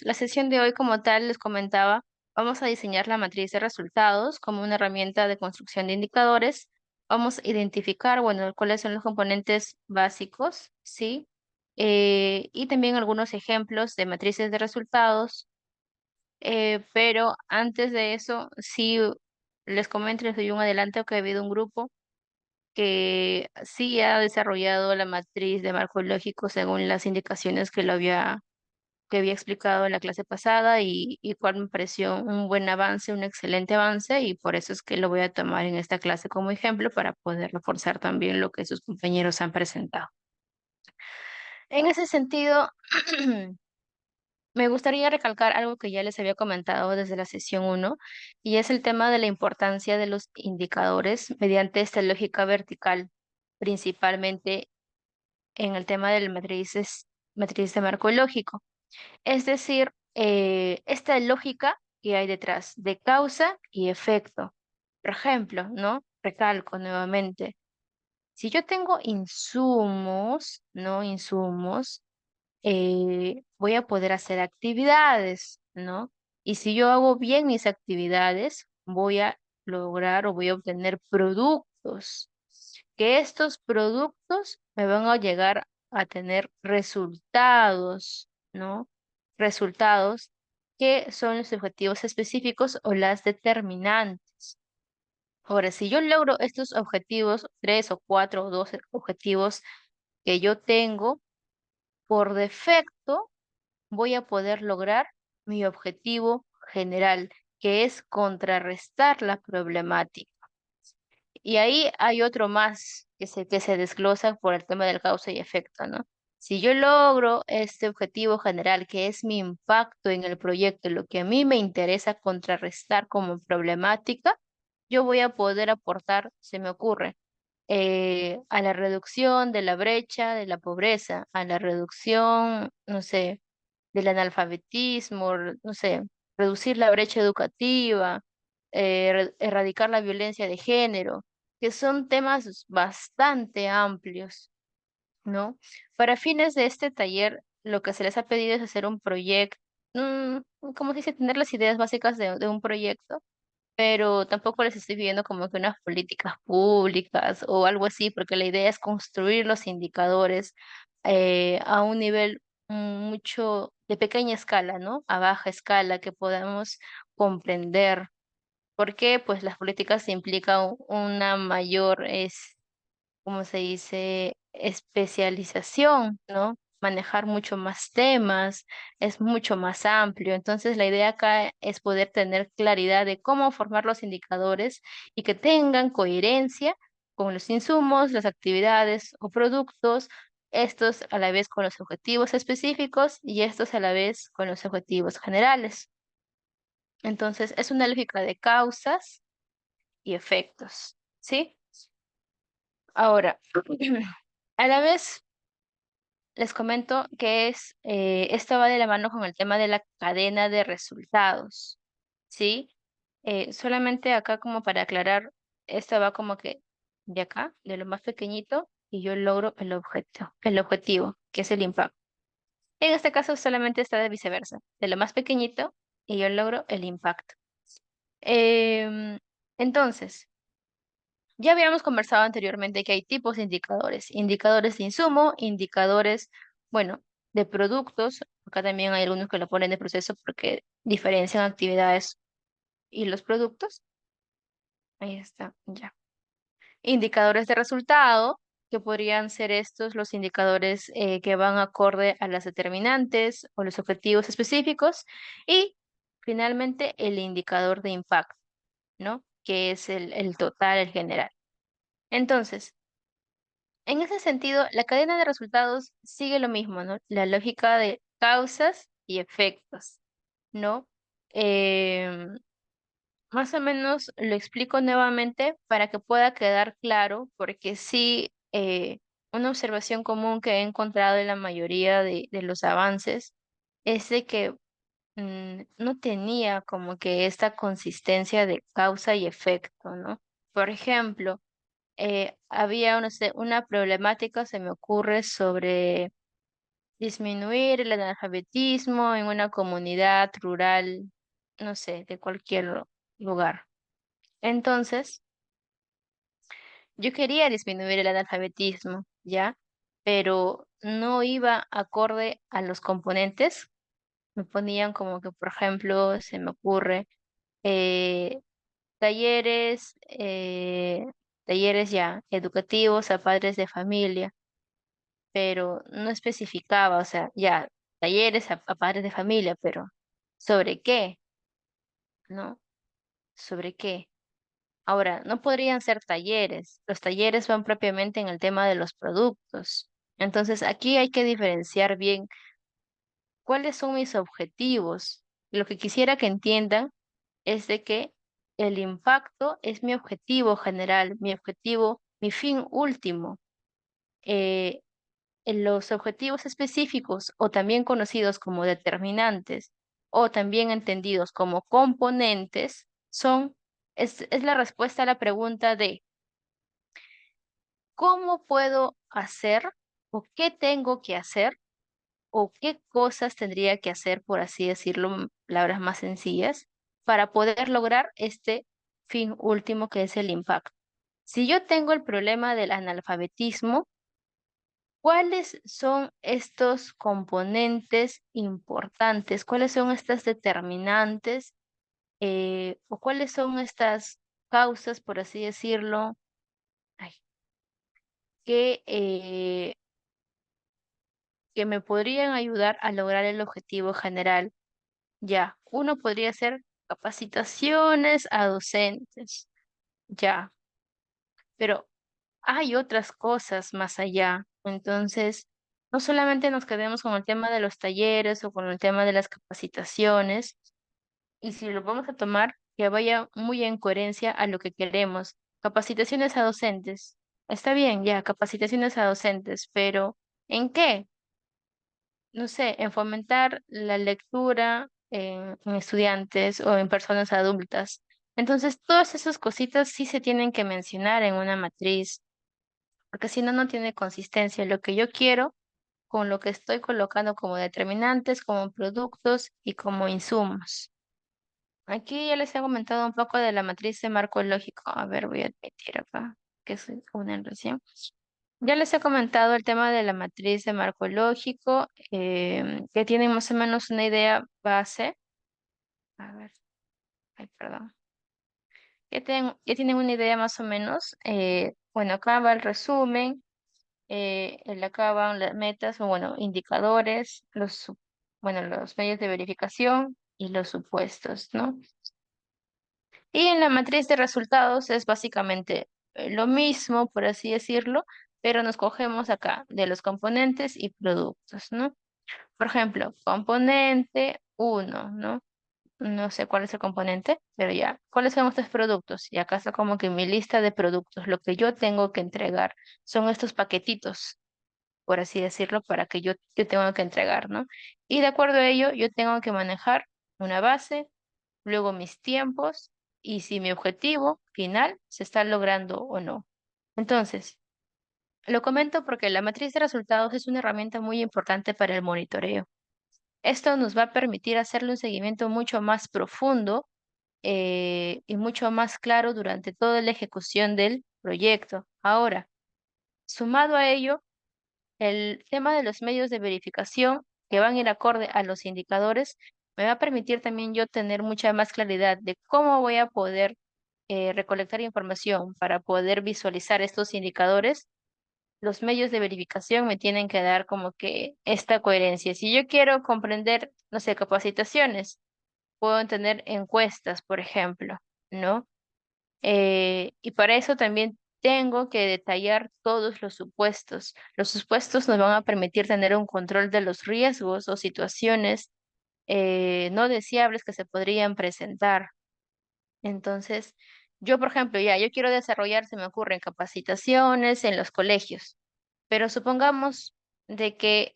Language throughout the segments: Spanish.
La sesión de hoy, como tal, les comentaba, vamos a diseñar la matriz de resultados como una herramienta de construcción de indicadores. Vamos a identificar, bueno, cuáles son los componentes básicos, ¿sí? Y también algunos ejemplos de matrices de resultados. Pero antes de eso, sí les comento, les doy un adelanto que ha habido un grupo que sí ha desarrollado la matriz de marco lógico según las indicaciones que había explicado en la clase pasada y cuál me pareció un buen avance, un excelente avance, y por eso es que lo voy a tomar en esta clase como ejemplo para poder reforzar también lo que sus compañeros han presentado. En ese sentido, me gustaría recalcar algo que ya les había comentado desde la sesión uno, y es el tema de la importancia de los indicadores mediante esta lógica vertical, principalmente en el tema del matriz de marco lógico. Es decir, esta lógica que hay detrás de causa y efecto. Por ejemplo, ¿no? Recalco nuevamente. Si yo tengo insumos, ¿no? Insumos, voy a poder hacer actividades, ¿no? Y si yo hago bien mis actividades, voy a lograr o voy a obtener productos, que estos productos me van a llegar a tener resultados, ¿no? Resultados que son los objetivos específicos o las determinantes. Ahora, si yo logro estos objetivos, 3 o 4 o 12 objetivos que yo tengo, por defecto voy a poder lograr mi objetivo general, que es contrarrestar la problemática. Y ahí hay otro más que se desglosa por el tema del causa y efecto, ¿no? Si yo logro este objetivo general, que es mi impacto en el proyecto, lo que a mí me interesa contrarrestar como problemática, yo voy a poder aportar, se me ocurre, a la reducción de la brecha de la pobreza, a la reducción, no sé, del analfabetismo, no sé, reducir la brecha educativa, erradicar la violencia de género, que son temas bastante amplios, ¿no? Para fines de este taller, lo que se les ha pedido es hacer un proyecto, ¿cómo se dice? Tener las ideas básicas de un proyecto, pero tampoco les estoy pidiendo como que unas políticas públicas o algo así, porque la idea es construir los indicadores a un nivel mucho de pequeña escala, ¿no? A baja escala, que podamos comprender. ¿Por qué? Pues las políticas implican una mayor, ¿cómo se dice? Especialización, ¿no? Manejar mucho más temas, es mucho más amplio. Entonces, la idea acá es poder tener claridad de cómo formar los indicadores y que tengan coherencia con los insumos, las actividades o productos, estos a la vez con los objetivos específicos y estos a la vez con los objetivos generales. Entonces, es una lógica de causas y efectos, ¿sí? Ahora, a la vez les comento que esto va de la mano con el tema de la cadena de resultados, ¿sí? Solamente acá como para aclarar, esto va como que de acá, de lo más pequeñito, y yo logro el objetivo, que es el impacto. En este caso solamente está de viceversa, de lo más pequeñito, y yo logro el impacto. Em, entonces, ya habíamos conversado anteriormente que hay tipos de indicadores, indicadores de insumo, indicadores, bueno, de productos. Acá también hay algunos que lo ponen de proceso porque diferencian actividades y los productos. Ahí está, ya. Indicadores de resultado, que podrían ser estos los indicadores que van acorde a las determinantes o los objetivos específicos. Y finalmente el indicador de impacto, ¿no? Que es el total, el general. Entonces, en ese sentido, la cadena de resultados sigue lo mismo, ¿no? La lógica de causas y efectos, ¿no? Em, Más o menos lo explico nuevamente para que pueda quedar claro, porque sí, una observación común que he encontrado en la mayoría de los avances es de que no tenía como que esta consistencia de causa y efecto, ¿no? Por ejemplo, había, no sé, una problemática, se me ocurre, sobre disminuir el analfabetismo en una comunidad rural, no sé, de cualquier lugar. Entonces, yo quería disminuir el analfabetismo, ¿ya? Pero no iba acorde a los componentes. Me ponían como que, por ejemplo, se me ocurre, eh, talleres, talleres ya educativos a padres de familia, pero no especificaba, o sea, ya talleres a padres de familia, pero ¿sobre qué? ¿No? ¿Sobre qué? Ahora, no podrían ser talleres. Los talleres van propiamente en el tema de los productos. Entonces, aquí hay que diferenciar bien cuáles son mis objetivos. Lo que quisiera que entiendan es de que el impacto es mi objetivo general, mi objetivo, mi fin último. Eh, en los objetivos específicos o también conocidos como determinantes o también entendidos como componentes es la respuesta a la pregunta de ¿cómo puedo hacer o qué tengo que hacer o qué cosas tendría que hacer, por así decirlo, en palabras más sencillas, para poder lograr este fin último que es el impacto? Si yo tengo el problema del analfabetismo, ¿cuáles son estos componentes importantes? ¿Cuáles son estas determinantes? ¿O cuáles son estas causas, por así decirlo, ay, que me podrían ayudar a lograr el objetivo general? Ya, uno podría hacer capacitaciones a docentes, ya, pero hay otras cosas más allá. Entonces, no solamente nos quedemos con el tema de los talleres o con el tema de las capacitaciones, y si lo vamos a tomar, que vaya muy en coherencia a lo que queremos. Capacitaciones a docentes. Está bien, ya, capacitaciones a docentes, pero ¿en qué? No sé, en fomentar la lectura en estudiantes o en personas adultas. Entonces, todas esas cositas sí se tienen que mencionar en una matriz, porque si no, no tiene consistencia lo que yo quiero con lo que estoy colocando como determinantes, como productos y como insumos. Aquí ya les he comentado un poco de la matriz de marco lógico. A ver, voy a admitir acá que es una recién. Ya les he comentado el tema de la matriz de marco lógico, que tienen más o menos una idea base. A ver, ay, perdón. Ya tienen una idea más o menos. Bueno, acá va el resumen. Acá van las metas, o bueno, indicadores, bueno, los medios de verificación y los supuestos, ¿no? Y en la matriz de resultados es básicamente lo mismo, por así decirlo, pero nos cogemos acá de los componentes y productos, ¿no? Por ejemplo, componente uno, ¿no? No sé cuál es el componente, pero ya, ¿cuáles son estos productos? Y acá está como que mi lista de productos, lo que yo tengo que entregar son estos paquetitos, por así decirlo, para que yo tengo que entregar, ¿no? Y de acuerdo a ello, yo tengo que manejar una base, luego mis tiempos y si mi objetivo final se está logrando o no. Entonces, lo comento porque la matriz de resultados es una herramienta muy importante para el monitoreo. Esto nos va a permitir hacerle un seguimiento mucho más profundo y mucho más claro durante toda la ejecución del proyecto. Ahora, sumado a ello, el tema de los medios de verificación que van a ir acorde a los indicadores me va a permitir también yo tener mucha más claridad de cómo voy a poder recolectar información para poder visualizar estos indicadores. Los medios de verificación me tienen que dar como que esta coherencia. Si yo quiero comprender, no sé, capacitaciones, puedo tener encuestas, por ejemplo, ¿no? Y para eso también tengo que detallar todos los supuestos. Los supuestos nos van a permitir tener un control de los riesgos o situaciones no deseables que se podrían presentar. Entonces, yo, por ejemplo, ya, yo quiero desarrollar, se me ocurren capacitaciones en los colegios, pero supongamos de que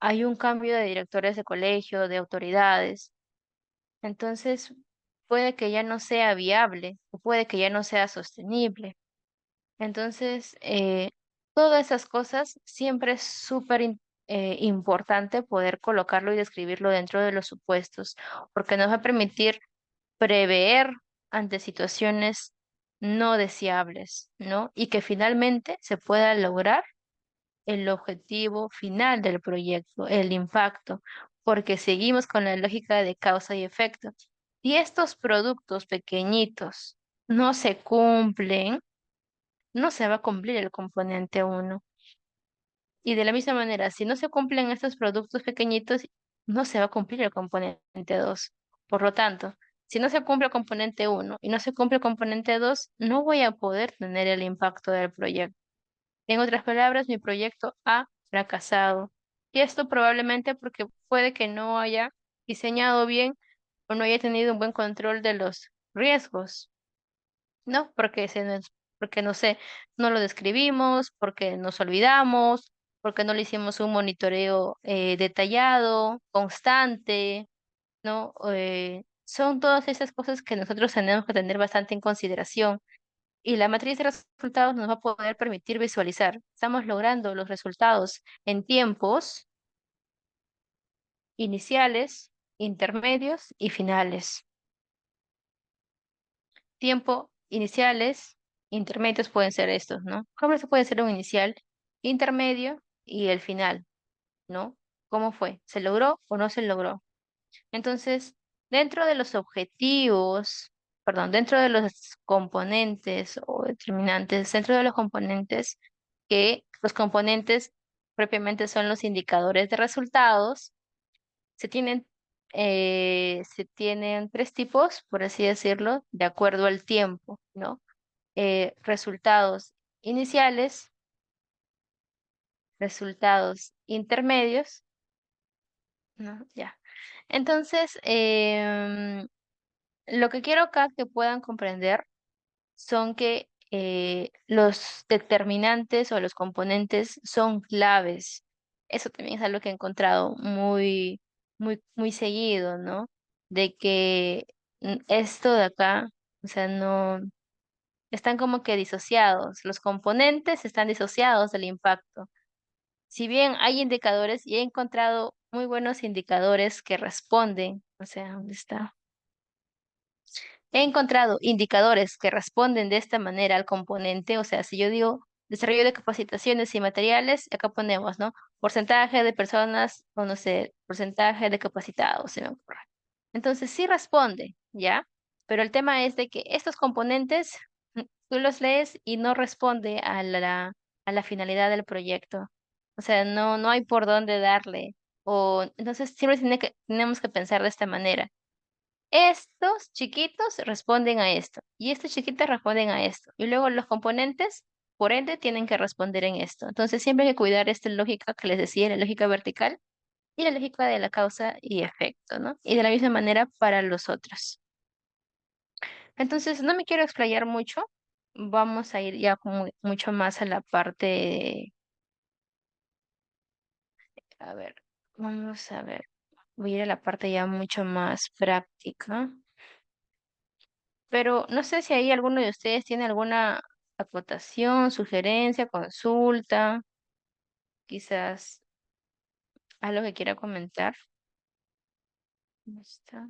hay un cambio de directores de colegio, de autoridades. Entonces, puede que ya no sea viable o puede que ya no sea sostenible. Entonces, todas esas cosas siempre es súper importante importante poder colocarlo y describirlo dentro de los supuestos, porque nos va a permitir prever ante situaciones no deseables, ¿no? Y que finalmente se pueda lograr el objetivo final del proyecto, el impacto, porque seguimos con la lógica de causa y efecto. Si estos productos pequeñitos no se cumplen, no se va a cumplir el componente uno. Y de la misma manera, si no se cumplen estos productos pequeñitos, no se va a cumplir el componente 2. Por lo tanto, si no se cumple el componente uno y no se cumple el componente 2, no voy a poder tener el impacto del proyecto. En otras palabras, mi proyecto ha fracasado. Y esto probablemente porque puede que no haya diseñado bien o no haya tenido un buen control de los riesgos, ¿no? Porque no sé, no lo describimos, porque nos olvidamos, porque no le hicimos un monitoreo detallado, constante, ¿no? Son todas esas cosas que nosotros tenemos que tener bastante en consideración. Y la matriz de resultados nos va a poder permitir visualizar. Estamos logrando los resultados en tiempos iniciales, intermedios y finales. Tiempo iniciales, intermedios pueden ser estos, ¿no? ¿Cómo se puede ser un inicial, intermedio y el final, ¿no? ¿Cómo fue? ¿Se logró o no se logró? Entonces, dentro de los objetivos, perdón, dentro de los componentes o determinantes, dentro de los componentes, que los componentes propiamente son los indicadores de resultados, se tienen, se tienen tres tipos, por así decirlo, de acuerdo al tiempo, ¿no? Resultados iniciales, resultados intermedios, ¿no? Ya. Entonces, lo que quiero acá que puedan comprender son que los determinantes o los componentes son claves. Eso también es algo que he encontrado muy seguido, ¿no? De que esto de acá, o sea, no, están como que disociados. Los componentes están disociados del impacto. Si bien hay indicadores y he encontrado muy buenos indicadores que responden, o sea, ¿dónde está? He encontrado indicadores que responden de esta manera al componente, o sea, si yo digo desarrollo de capacitaciones y materiales, acá ponemos, ¿no? Porcentaje de personas, o no sé, porcentaje de capacitados, se me ocurre. Entonces sí responde, ¿ya? Pero el tema es de que estos componentes, tú los lees y no responde a la finalidad del proyecto. O sea, no hay por dónde darle. O entonces siempre tenemos que pensar de esta manera. Estos chiquitos responden a esto y estos chiquitos responden a esto. Y luego los componentes, por ende, tienen que responder en esto. Entonces siempre hay que cuidar esta lógica que les decía, la lógica vertical y la lógica de la causa y efecto, ¿no? Y de la misma manera para los otros. Entonces, no me quiero explayar mucho. Vamos a ir ya como mucho más a la parte, a ver, vamos a ver. Voy a ir a la parte ya mucho más práctica. Pero no sé si ahí alguno de ustedes tiene alguna acotación, sugerencia, consulta, quizás algo que quiera comentar. ¿Dónde está?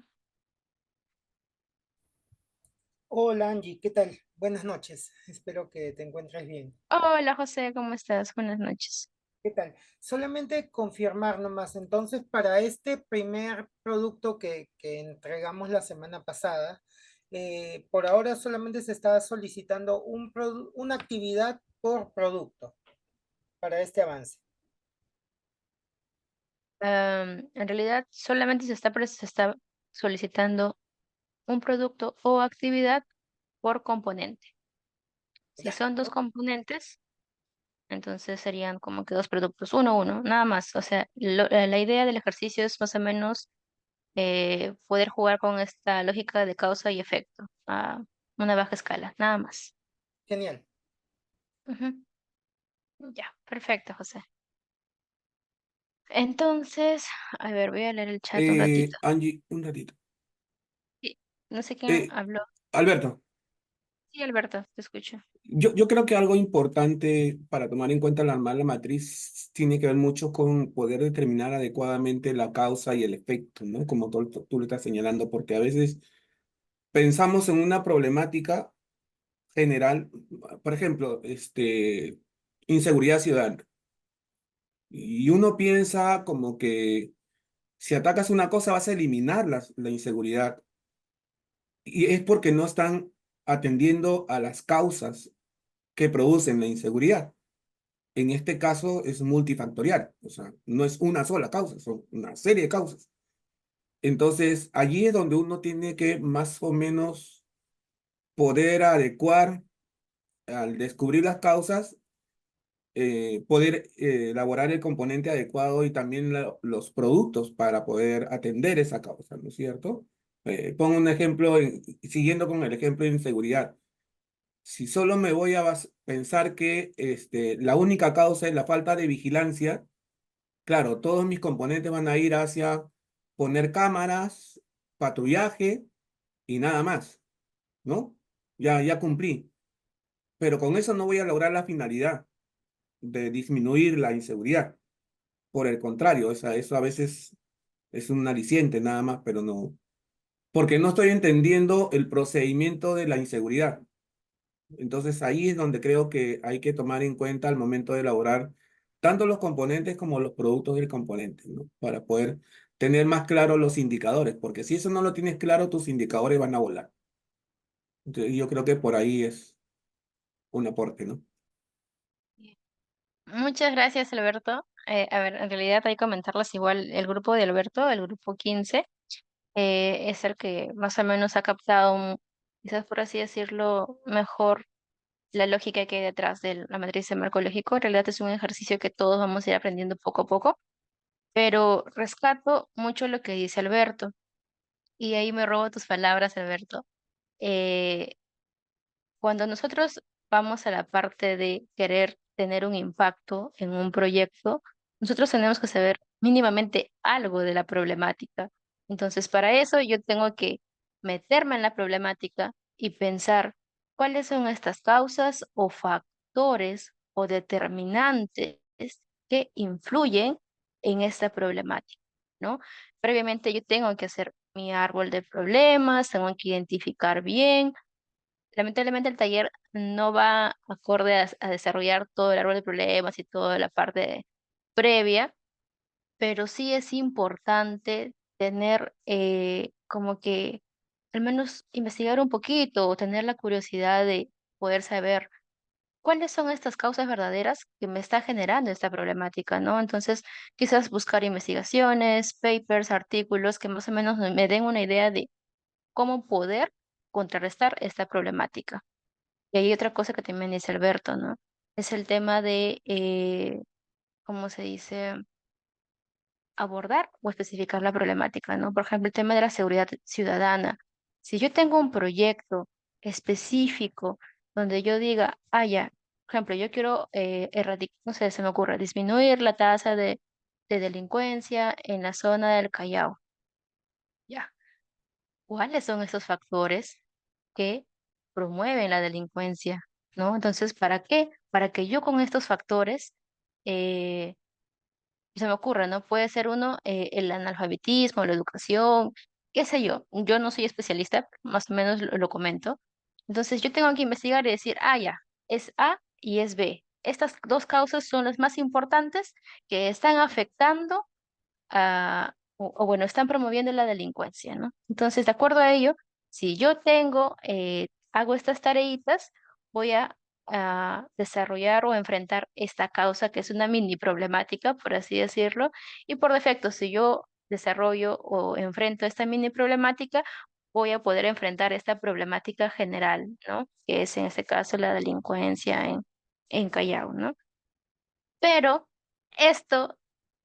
Hola Angie, ¿qué tal? Buenas noches, espero que te encuentres bien. Hola José, ¿cómo estás? Buenas noches. ¿Qué tal? Solamente confirmar nomás, entonces para este primer producto que entregamos la semana pasada, por ahora solamente se está solicitando una actividad por producto para este avance. En realidad, solamente se está solicitando un producto o actividad por componente. Si Ya, son dos componentes, entonces serían como que dos productos, uno, nada más. O sea, la idea del ejercicio es más o menos poder jugar con esta lógica de causa y efecto a una baja escala, nada más. genial. Ujú. Ya, perfecto, José. Entonces, a ver, voy a leer el chat un ratito. Angie, un ratito. Sí, no sé quién Eh, habló. Alberto, Sí, Alberto, te escucho. Yo creo que algo importante para tomar en cuenta la mala matriz tiene que ver mucho con poder determinar adecuadamente la causa y el efecto, ¿no? Como tú lo estás señalando, porque a veces pensamos en una problemática general, por ejemplo, inseguridad ciudadana, y uno piensa como que si atacas una cosa vas a eliminar la inseguridad, y es porque no están atendiendo a las causas que producen la inseguridad. En este caso es multifactorial, o sea, no es una sola causa, son una serie de causas. Entonces, allí es donde uno tiene que más o menos poder adecuar al descubrir las causas, poder elaborar el componente adecuado y también los productos para poder atender esa causa, ¿no es cierto? Pongo un ejemplo, siguiendo con el ejemplo de inseguridad. Si solo me voy a pensar que la única causa es la falta de vigilancia, claro, todos mis componentes van a ir hacia poner cámaras, patrullaje y nada más, ¿no? Ya cumplí. Pero con eso no voy a lograr la finalidad de disminuir la inseguridad. Por el contrario, eso a veces es un aliciente nada más, pero no, porque no estoy entendiendo el procedimiento de la inseguridad. Entonces ahí es donde creo que hay que tomar en cuenta al momento de elaborar tanto los componentes como los productos del componente, ¿no? Para poder tener más claros los indicadores, porque si eso no lo tienes claro, tus indicadores van a volar. Entonces, yo creo que por ahí es un aporte, ¿no? Muchas gracias, Alberto. A ver, en realidad hay que comentarles igual el grupo de Alberto, el grupo 15, es el que más o menos ha captado, quizás por así decirlo, mejor la lógica que hay detrás de la matriz de marco lógico. En realidad es un ejercicio que todos vamos a ir aprendiendo poco a poco, pero rescato mucho lo que dice Alberto. Y ahí me robo tus palabras, Alberto. Eh, Cuando nosotros vamos a la parte de querer tener un impacto en un proyecto, nosotros tenemos que saber mínimamente algo de la problemática. Entonces, para eso yo tengo que meterme en la problemática y pensar cuáles son estas causas o factores o determinantes que influyen en esta problemática, ¿no? Previamente yo tengo que hacer mi árbol de problemas, tengo que identificar bien. Lamentablemente el taller no va acorde a desarrollar todo el árbol de problemas y toda la parte previa, pero sí es importante tener como que al menos investigar un poquito o tener la curiosidad de poder saber cuáles son estas causas verdaderas que me está generando esta problemática, ¿no? Entonces, quizás buscar investigaciones, papers, artículos que más o menos me den una idea de cómo poder contrarrestar esta problemática. Y hay otra cosa que también dice Alberto, ¿no? Es el tema de, ¿cómo se dice? Abordar o especificar la problemática, ¿no? Por ejemplo, el tema de la seguridad ciudadana. Si yo tengo un proyecto específico donde yo diga, ah, ya, por ejemplo, yo quiero erradicar, no sé, se me ocurre, disminuir la tasa de delincuencia en la zona del Callao. Ya. ¿Cuáles son esos factores que promueven la delincuencia? ¿No? Entonces, ¿para qué? Para que yo con estos factores, eh, se me ocurre, ¿no? Puede ser uno, el analfabetismo, la educación, qué sé yo. Yo no soy especialista, más o menos lo comento. Entonces, yo tengo que investigar y decir, ah, ya, es A y es B. Estas dos causas son las más importantes que están afectando o bueno, están promoviendo la delincuencia, ¿no? Entonces, de acuerdo a ello, si yo hago estas tareitas, voy a desarrollar o enfrentar esta causa que es una mini problemática, por así decirlo, y por defecto, si yo desarrollo o enfrento esta mini problemática, voy a poder enfrentar esta problemática general, ¿no? Que es en este caso la delincuencia en Callao, ¿no? Pero esto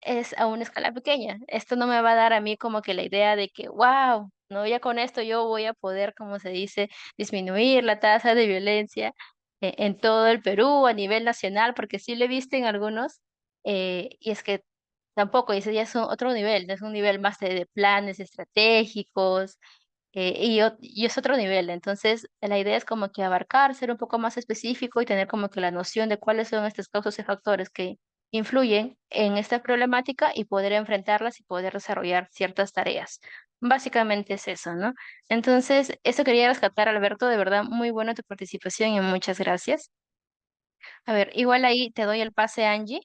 es a una escala pequeña. Esto no me va a dar a mí como que la idea de que, wow, no, ya con esto yo voy a poder, como se dice, disminuir la tasa de violencia en todo el Perú a nivel nacional, porque sí lo he visto en algunos, y es que tampoco, ese ya es otro nivel, no es un nivel más de planes estratégicos, y es otro nivel. Entonces, la idea es como que abarcar, ser un poco más específico y tener como que la noción de cuáles son estas causas y factores que influyen en esta problemática y poder enfrentarlas y poder desarrollar ciertas tareas. Básicamente es eso, ¿no? Entonces, eso quería rescatar, Alberto, de verdad, muy buena tu participación y muchas gracias. A ver, igual ahí te doy el pase, Angie,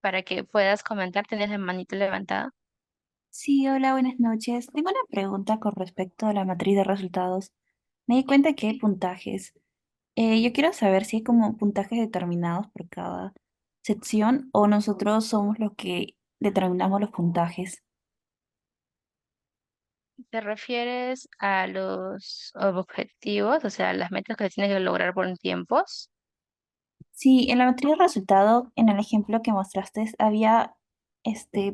para que puedas comentar, tienes la manito levantada. Sí, hola, buenas noches. Tengo una pregunta con respecto a la matriz de resultados. Me di cuenta que hay puntajes. Yo quiero saber si hay como puntajes determinados por cada sección o nosotros somos los que determinamos los puntajes. ¿Te refieres a los objetivos, o sea, las metas que se tienen que lograr por tiempos? Sí, en la matriz de resultados, en el ejemplo que mostraste, había,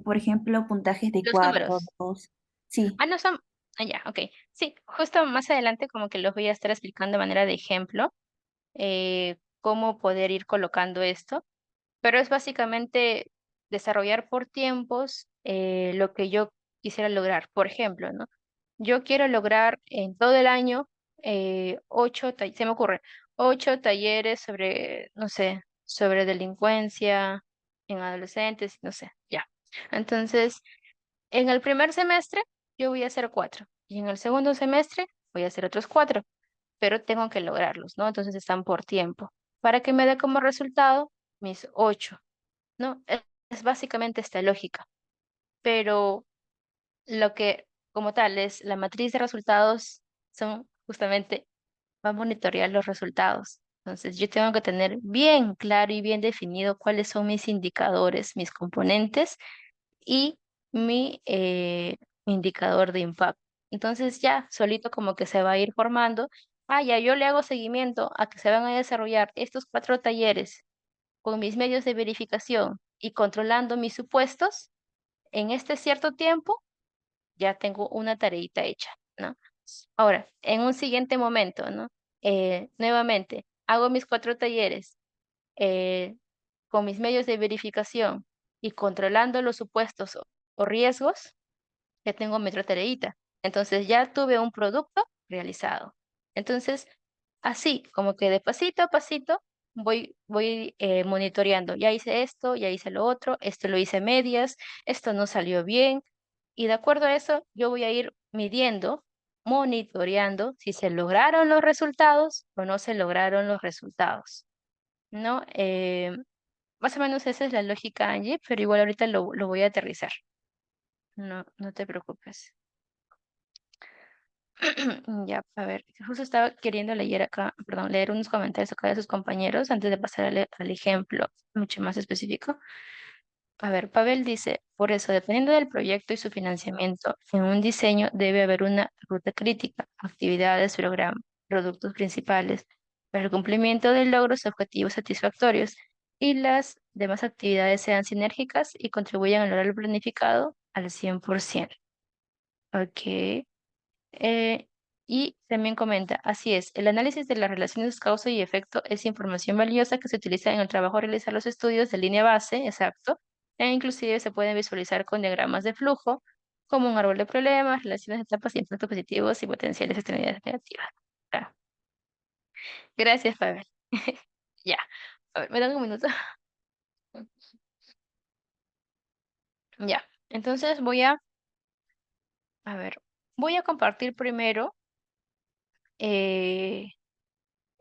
por ejemplo, puntajes de Los 4, números. 2. Sí. Ah, no son. Ah, ya, ok. Sí, justo más adelante como que los voy a estar explicando de manera de ejemplo, cómo poder ir colocando esto. Pero es básicamente desarrollar por tiempos lo que yo quisiera lograr. Por ejemplo, ¿no? Yo quiero lograr en todo el año se me ocurre, 8 talleres sobre, no sé, sobre delincuencia en adolescentes, no sé, ya. Entonces, en el primer semestre yo voy a hacer 4 y en el segundo semestre voy a hacer otros 4, pero tengo que lograrlos, ¿no? Entonces están por tiempo, para que me dé como resultado mis 8. ¿No? Es básicamente esta lógica, pero lo que como tal es la matriz de resultados son justamente, va a monitorear los resultados. Entonces yo tengo que tener bien claro y bien definido cuáles son mis indicadores, mis componentes y mi indicador de impacto. Entonces ya solito como que se va a ir formando. Ah, ya yo le hago seguimiento a que se van a desarrollar estos 4 talleres con mis medios de verificación y controlando mis supuestos, en este cierto tiempo ya tengo una tareita hecha, ¿no? Ahora, en un siguiente momento, ¿no? Nuevamente, hago mis 4 talleres eh, con mis medios de verificación y controlando los supuestos o riesgos, ya tengo mi otra tareita. Entonces ya tuve un producto realizado. Entonces, así como que de pasito a pasito voy monitoreando. Ya hice esto, ya hice lo otro, esto lo hice a medias, esto no salió bien. Y de acuerdo a eso, yo voy a ir midiendo, monitoreando si se lograron los resultados o no se lograron los resultados, ¿no? Más o menos esa es la lógica, Angie, pero igual ahorita lo voy a aterrizar. No, no te preocupes. Ya, a ver, justo estaba queriendo leer acá, perdón, leer unos comentarios acá de sus compañeros antes de pasar al ejemplo mucho más específico. A ver, Pavel dice, por eso, dependiendo del proyecto y su financiamiento, en un diseño debe haber una ruta crítica, actividades, programa, productos principales, para el cumplimiento de logros objetivos satisfactorios y las demás actividades sean sinérgicas y contribuyan a lograr el planificado al 100%. Ok. Eh, y también comenta, así es, el análisis de las relaciones causa y efecto es información valiosa que se utiliza en el trabajo de realizar los estudios de línea base, exacto, e inclusive se pueden visualizar con diagramas de flujo, como un árbol de problemas, relaciones de etapas y impactos positivos y potenciales externalidades negativas. Ah, gracias, Pavel. Ya, a ver, me dan un minuto. Ya, entonces a ver, voy a compartir primero eh,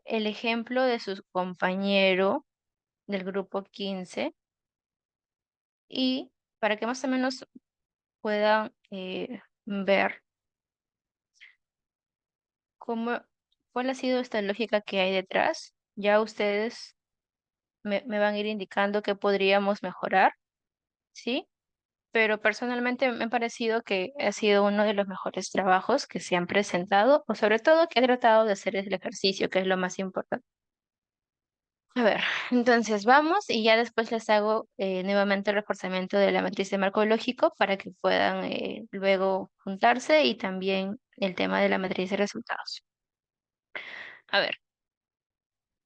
el ejemplo de su compañero del grupo 15 y para que más o menos puedan ver cómo, cuál ha sido esta lógica que hay detrás. Ya ustedes me van a ir indicando qué podríamos mejorar, ¿sí? Pero personalmente me ha parecido que ha sido uno de los mejores trabajos que se han presentado, o sobre todo que he tratado de hacer el ejercicio, que es lo más importante. A ver, entonces vamos y ya después les hago nuevamente el reforzamiento de la matriz de marco lógico para que puedan luego juntarse y también el tema de la matriz de resultados. A ver,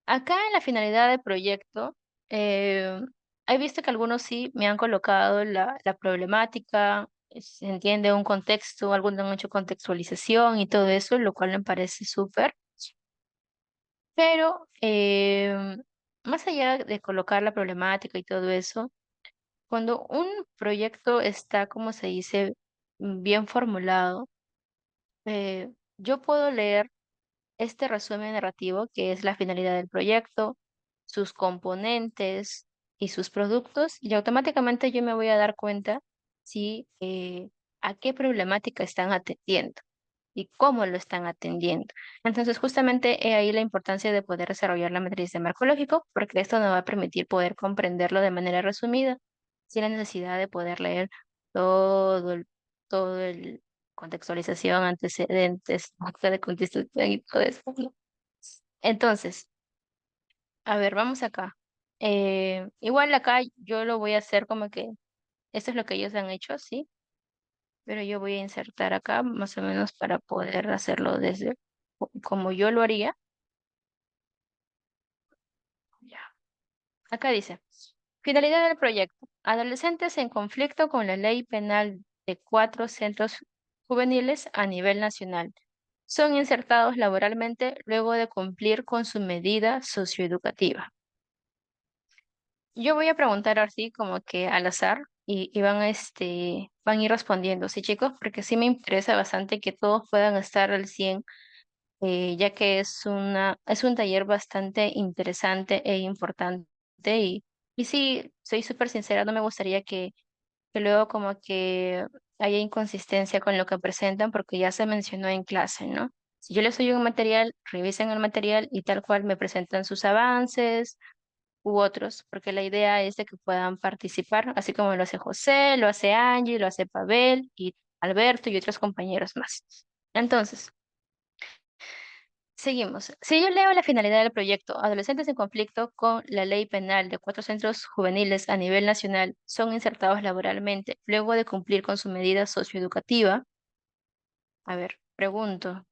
acá en la finalidad del proyecto, he visto que algunos sí me han colocado la problemática, se entiende un contexto, algunos han hecho contextualización y todo eso, lo cual me parece súper. Pero más allá de colocar la problemática y todo eso, cuando un proyecto está, como se dice, bien formulado, yo puedo leer este resumen narrativo que es la finalidad del proyecto, sus componentes y sus productos, y automáticamente yo me voy a dar cuenta si a qué problemática están atendiendo y cómo lo están atendiendo. Entonces, justamente he ahí la importancia de poder desarrollar la matriz de marco lógico, porque esto nos va a permitir poder comprenderlo de manera resumida, sin la necesidad de poder leer todo todo el contextualización, antecedentes, acta de constitución y todo eso, ¿no? Entonces, a ver, vamos acá. Igual acá yo lo voy a hacer como que esto es lo que ellos han hecho, ¿sí? Pero yo voy a insertar acá más o menos para poder hacerlo desde como yo lo haría. Ya. Acá dice, finalidad del proyecto. Adolescentes en conflicto con la ley penal de 4 centros juveniles a nivel nacional. Son insertados laboralmente luego de cumplir con su medida socioeducativa. Yo voy a preguntar así como que al azar y van, van a ir respondiendo, ¿sí, chicos? Porque sí me interesa bastante que todos puedan estar al 100 ya que es un taller bastante interesante e importante. Y sí, soy súper sincera, no me gustaría que luego como que haya inconsistencia con lo que presentan porque ya se mencionó en clase, ¿no? Si yo les doy un material, revisen el material y tal cual me presentan sus avances u otros, porque la idea es de que puedan participar, así como lo hace José, lo hace Angie, lo hace Pavel y Alberto y otros compañeros más. Entonces, seguimos. Si yo leo la finalidad del proyecto, adolescentes en conflicto con la ley penal de 4 centros juveniles a nivel nacional son insertados laboralmente luego de cumplir con su medida socioeducativa. A ver, pregunto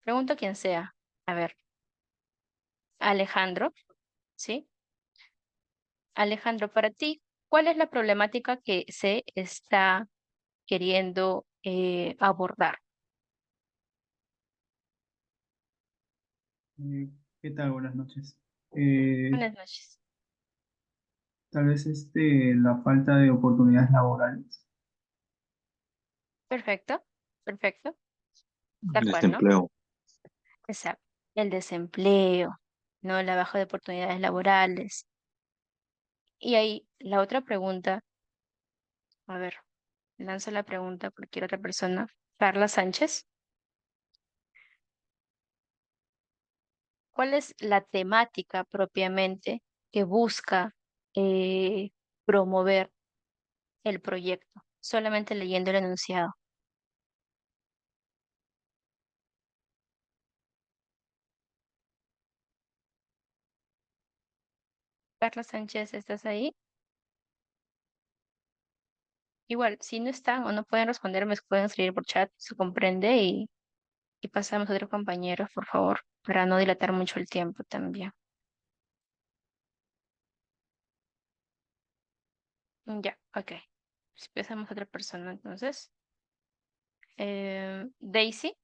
a quien sea. A ver, Alejandro, ¿sí? Alejandro, para ti, ¿cuál es la problemática que se está queriendo abordar? Eh, ¿Qué tal? Buenas noches. Eh, Buenas noches. Tal vez la falta de oportunidades laborales. Perfecto, perfecto. Tal cual, ¿no? Desempleo. Exacto. El desempleo, ¿no? La baja de oportunidades laborales. Y ahí la otra pregunta, a ver, lanzo la pregunta a cualquier otra persona. Carla Sánchez, ¿cuál es la temática propiamente que busca eh, promover el proyecto? Solamente leyendo el enunciado. Carla Sánchez, ¿estás ahí? Igual, si no están o no pueden responder, me pueden escribir por chat, se comprende y pasamos a otros compañeros, por favor, para no dilatar mucho el tiempo también. Ya, ok. Pues pasamos a otra persona, entonces. Daisy,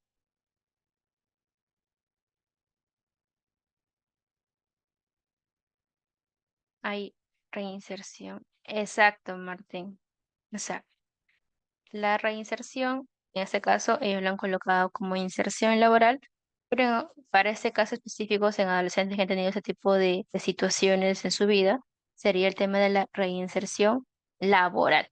hay reinserción. Exacto, Martín. Exacto. La reinserción, en este caso, ellos lo han colocado como inserción laboral, pero para este caso específico, en adolescentes que han tenido ese tipo de situaciones en su vida, sería el tema de la reinserción laboral.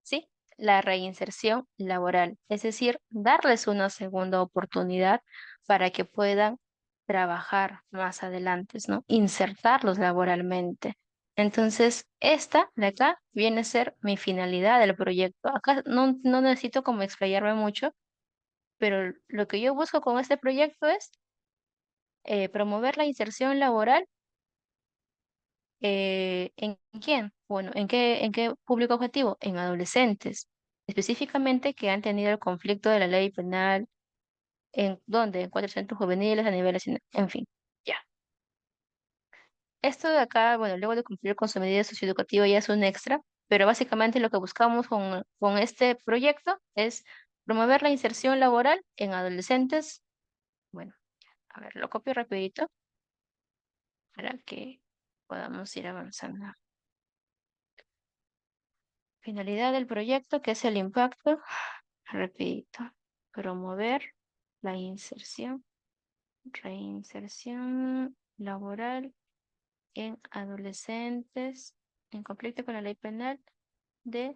¿Sí? La reinserción laboral, es decir, darles una segunda oportunidad para que puedan trabajar más adelante, ¿no? Insertarlos laboralmente. Entonces, esta de acá viene a ser mi finalidad del proyecto. Acá no necesito como explayarme mucho, pero lo que yo busco con este proyecto es promover la inserción laboral. ¿En quién? Bueno, en qué público objetivo? En adolescentes, específicamente que han tenido el conflicto de la ley penal, ¿en dónde? En 4 centros juveniles a nivel nacional, en fin, ya. Esto de acá, bueno, luego de cumplir con su medida socioeducativa ya es un extra, pero básicamente lo que buscamos con este proyecto es promover la inserción laboral en adolescentes. Bueno, a ver, lo copio rapidito para que podamos ir avanzando. Finalidad del proyecto, que es el impacto. Repito, promover la reinserción laboral en adolescentes en conflicto con la ley penal de,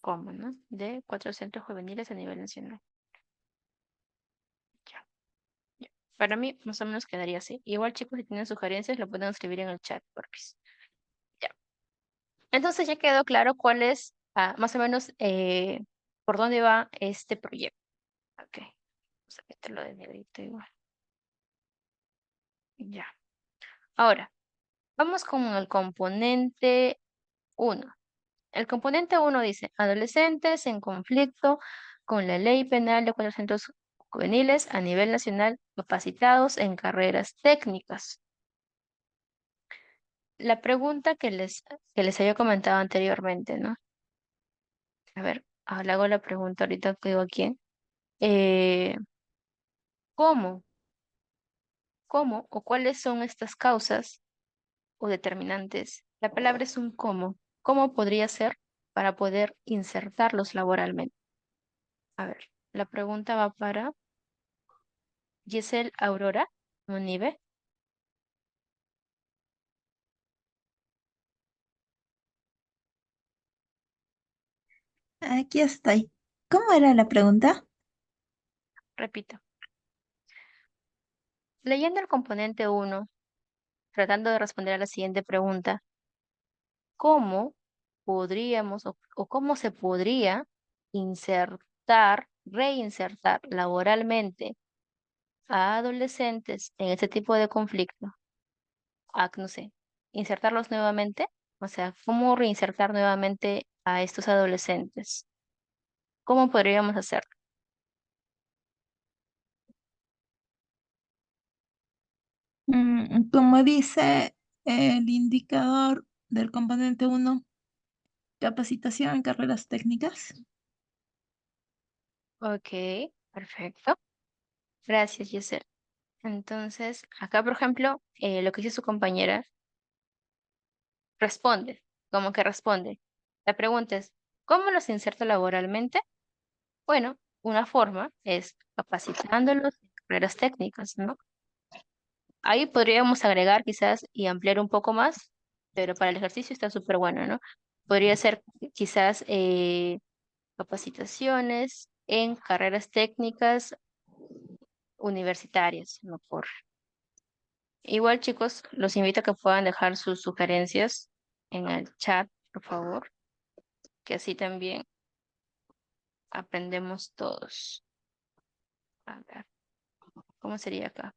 ¿cómo, no? De 4 centros juveniles a nivel nacional. Ya, ya. Para mí, más o menos quedaría así. Igual, chicos, si tienen sugerencias, lo pueden escribir en el chat, porfis. Ya. Entonces ya quedó claro cuál es, más o menos, por dónde va este proyecto. Ok. Vamos a meterlo de negrito igual. Ya. Ahora, vamos con el componente 1. El componente 1 dice, adolescentes en conflicto con la ley penal de 400 juveniles a nivel nacional capacitados en carreras técnicas. La pregunta que les había comentado anteriormente, ¿no? A ver, le hago la pregunta ahorita que digo aquí. Eh, ¿Cómo? ¿Cómo o cuáles son estas causas o determinantes? La palabra es un cómo. ¿Cómo podría ser para poder insertarlos laboralmente? A ver, la pregunta va para Giselle Aurora Munive. Aquí estoy. ¿Cómo era la pregunta? Repito, leyendo el componente 1, tratando de responder a la siguiente pregunta, ¿cómo podríamos o cómo se podría reinsertar laboralmente a adolescentes en este tipo de conflicto? No sé, insertarlos nuevamente, o sea, ¿cómo reinsertar nuevamente a estos adolescentes? ¿Cómo podríamos hacerlo? Como dice el indicador del componente uno, capacitación en carreras técnicas. Ok, perfecto. Gracias, Giselle. Entonces, acá, por ejemplo, lo que dice su compañera, responde, como que responde. La pregunta es, ¿cómo los inserto laboralmente? Bueno, una forma es capacitándolos en carreras técnicas, ¿no? Ahí podríamos agregar quizás y ampliar un poco más, pero para el ejercicio está súper bueno, ¿no? Podría ser quizás capacitaciones en carreras técnicas universitarias, no por. Igual, chicos, los invito a que puedan dejar sus sugerencias en el chat, por favor, que así también aprendemos todos. A ver, ¿cómo sería acá?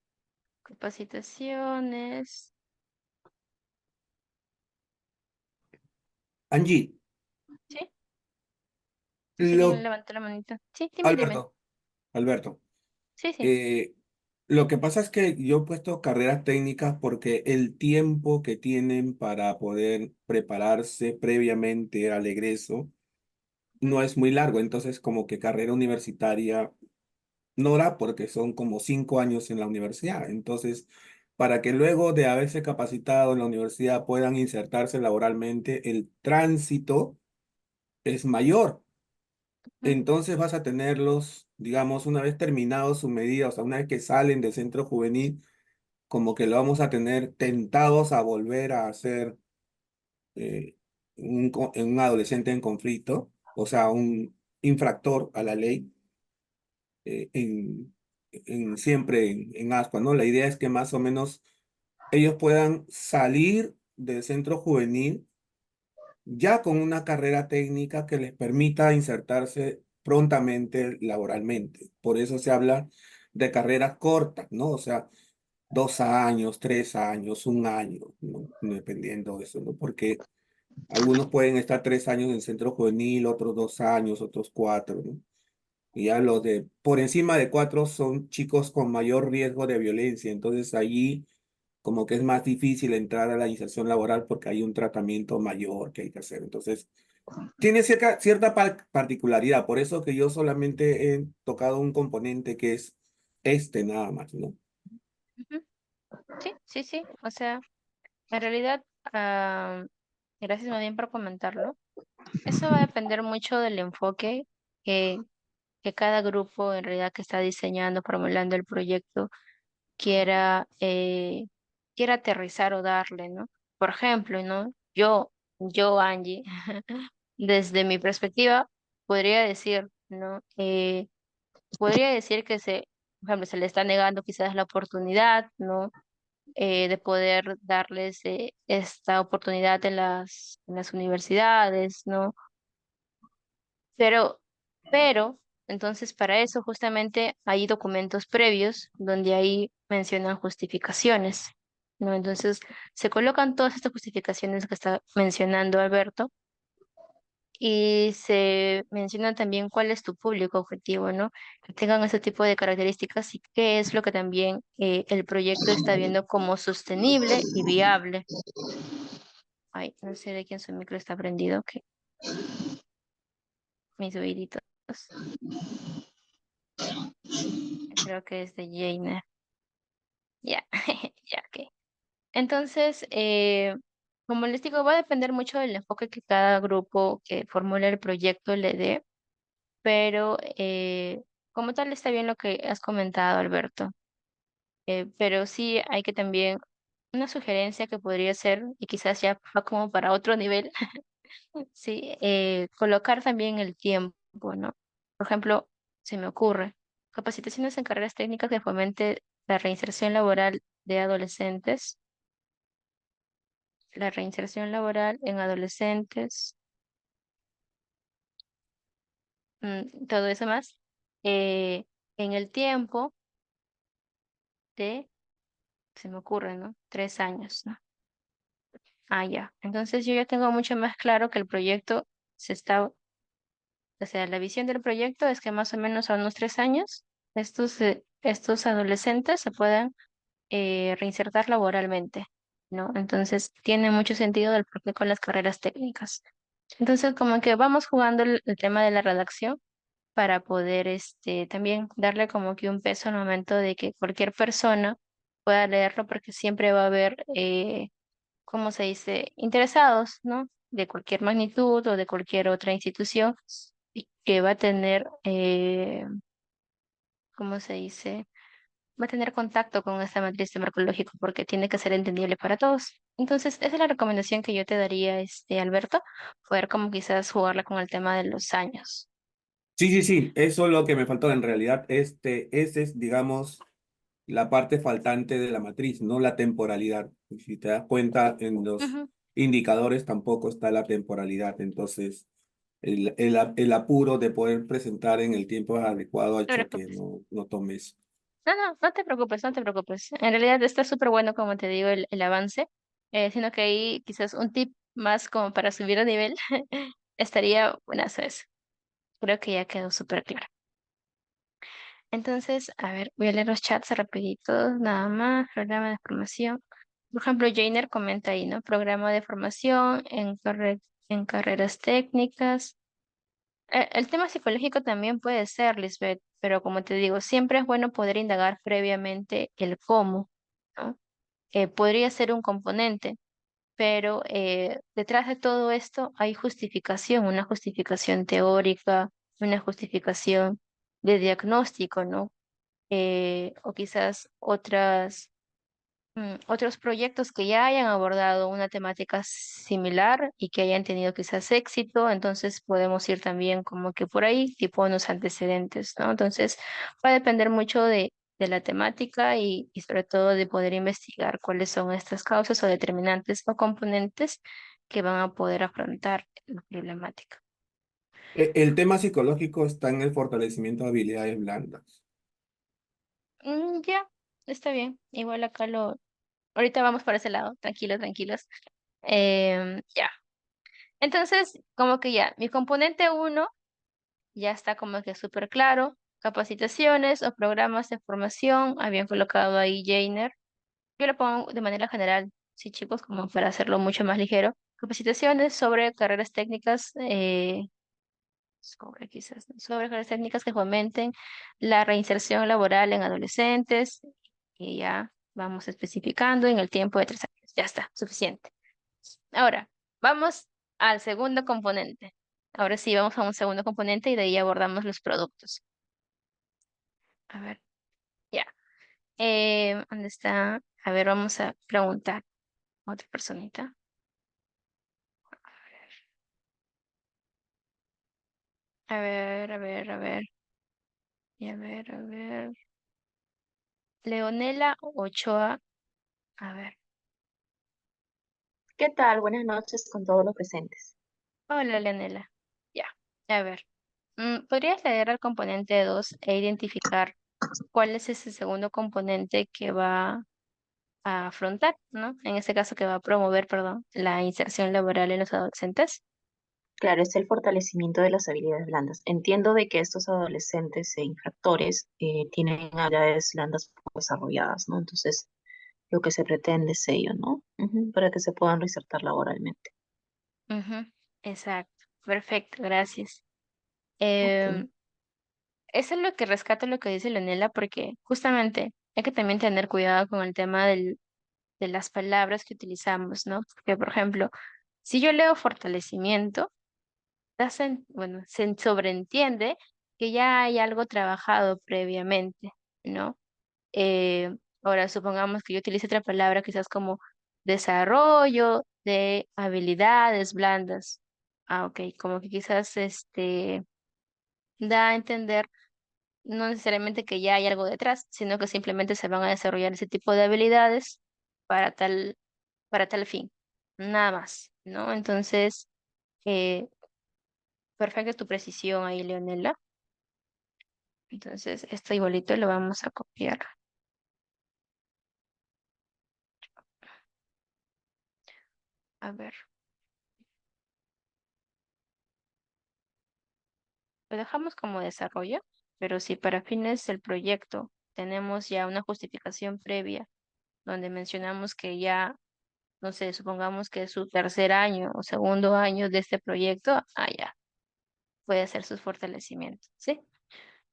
Capacitaciones. Angie, ¿Sí? No sé quién lo, levantó la manita. Sí, dime. Alberto, Alberto, Sí, sí. eh, lo que pasa es que yo he puesto carreras técnicas porque el tiempo que tienen para poder prepararse previamente al egreso no es muy largo, entonces como que carrera universitaria no da porque son como 5 años en la universidad, entonces para que luego de haberse capacitado en la universidad puedan insertarse laboralmente, el tránsito es mayor. Ujú. Entonces vas a tenerlos, digamos, una vez terminado su medida, o sea, una vez que salen del centro juvenil, como que lo vamos a tener tentados a volver a ser eh, un adolescente en conflicto, o sea, un infractor a la ley, eh, en, siempre en ascuas, ¿no? La idea es que más o menos ellos puedan salir del centro juvenil ya con una carrera técnica que les permita insertarse prontamente laboralmente. Por eso se habla de carreras cortas, ¿no? O sea, 2 años, 3 años, un año, ¿no? Dependiendo de eso, ¿no? Porque algunos pueden estar 3 años en centro juvenil, otros 2 años, otros 4, ¿no? Y ya los de por encima de 4 son chicos con mayor riesgo de violencia. Entonces allí como que es más difícil entrar a la inserción laboral porque hay un tratamiento mayor que hay que hacer. Entonces, tiene cierta particularidad, por eso que yo solamente he tocado un componente que es este nada más, ¿no? Ujú. Sí, sí, sí. O sea, en realidad, gracias más bien por comentarlo. Eso va a depender mucho del enfoque que, que cada grupo en realidad que está diseñando, formulando el proyecto, quiera, quiera aterrizar o darle, ¿no? Por ejemplo, ¿no? Angie, desde mi perspectiva, podría decir, ¿no? Podría decir que por ejemplo, se le está negando quizás la oportunidad, ¿no? De poder darles esta oportunidad en las universidades, ¿no? Pero, pero, entonces para eso justamente hay documentos previos donde ahí mencionan justificaciones, ¿no? Entonces se colocan todas estas justificaciones que está mencionando Alberto y se menciona también cuál es tu público objetivo, ¿no? Que tengan ese tipo de características y qué es lo que también el proyecto está viendo como sostenible y viable. Ay, no sé de quién su micro está prendido, que mis oíditos. Creo que es de Jaina. Ya, ya, ok. Entonces, como les digo, va a depender mucho del enfoque que cada grupo que formule el proyecto le dé, pero como tal está bien lo que has comentado, Alberto. Pero sí hay que también, una sugerencia que podría ser, y quizás ya va como para otro nivel, sí, colocar también el tiempo, ¿no? Por ejemplo, se me ocurre, capacitaciones en carreras técnicas que fomente la reinserción laboral de adolescentes, la reinserción laboral en adolescentes, todo eso más, eh, en el tiempo de, se me ocurre, ¿no? 3 años, ¿no? Ah, ya. Entonces yo ya tengo mucho más claro que el proyecto se está, o sea, la visión del proyecto es que más o menos a unos 3 años estos adolescentes se puedan reinsertar laboralmente, ¿no? Entonces tiene mucho sentido del porqué con las carreras técnicas. Entonces como que vamos jugando el tema de la redacción para poder también darle como que un peso al momento de que cualquier persona pueda leerlo porque siempre va a haber, ¿cómo se dice?, interesados, ¿no? De cualquier magnitud o de cualquier otra institución y que va a tener, ¿cómo se dice? Va a tener contacto con esta matriz de marcológico porque tiene que ser entendible para todos. Entonces, esa es la recomendación que yo te daría, Alberto, poder como quizás jugarla con el tema de los años. Sí, sí, sí, eso es lo que me faltó en realidad. Ese es, digamos, la parte faltante de la matriz, no la temporalidad. Y si te das cuenta, en los Ujú. indicadores tampoco está la temporalidad. Entonces, el apuro de poder presentar en el tiempo adecuado ha No te hecho que preocupes. no tomes. No, no, no te preocupes, no te preocupes. En realidad está súper bueno, como te digo, el avance, sino que ahí quizás un tip más como para subir de nivel estaría buenazo eso. Creo que ya quedó súper claro. Entonces, a ver, voy a leer los chats rapiditos, nada más, programa de formación. Por ejemplo, Jainer comenta ahí, ¿no? Programa de formación en carreras técnicas. El tema psicológico también puede ser, Lisbeth, pero como te digo, siempre es bueno poder indagar previamente el cómo, ¿no? Podría ser un componente, pero detrás de todo esto hay justificación, una justificación teórica, una justificación de diagnóstico, ¿no? O quizás otros proyectos que ya hayan abordado una temática similar y que hayan tenido quizás éxito, entonces podemos ir también como que por ahí, tipo unos antecedentes, ¿no? Entonces va a depender mucho de la temática y sobre todo de poder investigar cuáles son estas causas o determinantes o componentes que van a poder afrontar la problemática. El tema psicológico está en el fortalecimiento de habilidades blandas. Ya, está bien. Igual acá ahorita vamos por ese lado, tranquilos, tranquilos. Ya. Entonces, como que ya, mi componente uno ya está como que súper claro. Capacitaciones o programas de formación, habían colocado ahí Jainer. Yo lo pongo de manera general, sí, chicos, como para hacerlo mucho más ligero. Capacitaciones sobre carreras técnicas, sobre carreras técnicas que fomenten la reinserción laboral en adolescentes. Y ya vamos especificando en el tiempo de 3 años. Ya está, suficiente. Ahora, vamos al segundo componente. Ahora sí, vamos a un segundo componente y de ahí abordamos los productos. A ver, ya. ¿Dónde está? A ver, vamos a preguntar a otra personita. A ver, a ver, a ver. Y a ver, a ver. Leonela Ochoa. A ver. ¿Qué tal? Buenas noches con todos los presentes. Hola, Leonela. Ya. A ver. ¿Podrías leer al componente 2 e identificar cuál es ese segundo componente que va a afrontar, ¿no? En este caso que va a promover, perdón, la inserción laboral en los adolescentes. Claro, es el fortalecimiento de las habilidades blandas. Entiendo de que estos adolescentes e infractores tienen habilidades blandas poco desarrolladas, ¿no? Entonces, lo que se pretende es ello, ¿no? Ujú, para que se puedan reinsertar laboralmente. Ujú, exacto. Perfecto, gracias. Ok. Em, Eso es lo que rescato lo que dice Leonela, porque justamente hay que también tener cuidado con el tema de las palabras que utilizamos, ¿no? Porque, por ejemplo, si yo leo fortalecimiento, bueno, se sobreentiende que ya hay algo trabajado previamente, ¿no? Ahora, supongamos que yo utilice otra palabra, quizás como desarrollo de habilidades blandas. Ah, ok, como que quizás da a entender no necesariamente que ya hay algo detrás, sino que simplemente se van a desarrollar ese tipo de habilidades para para tal fin, nada más, ¿no? Entonces, eh, perfecta tu precisión ahí, Leonela. Entonces, esto igualito lo vamos a copiar. A ver, lo dejamos como desarrollo, pero si para fines del proyecto tenemos ya una justificación previa donde mencionamos que ya, no sé, supongamos que es su tercer año o segundo año de este proyecto, ya puede hacer sus fortalecimientos, ¿sí?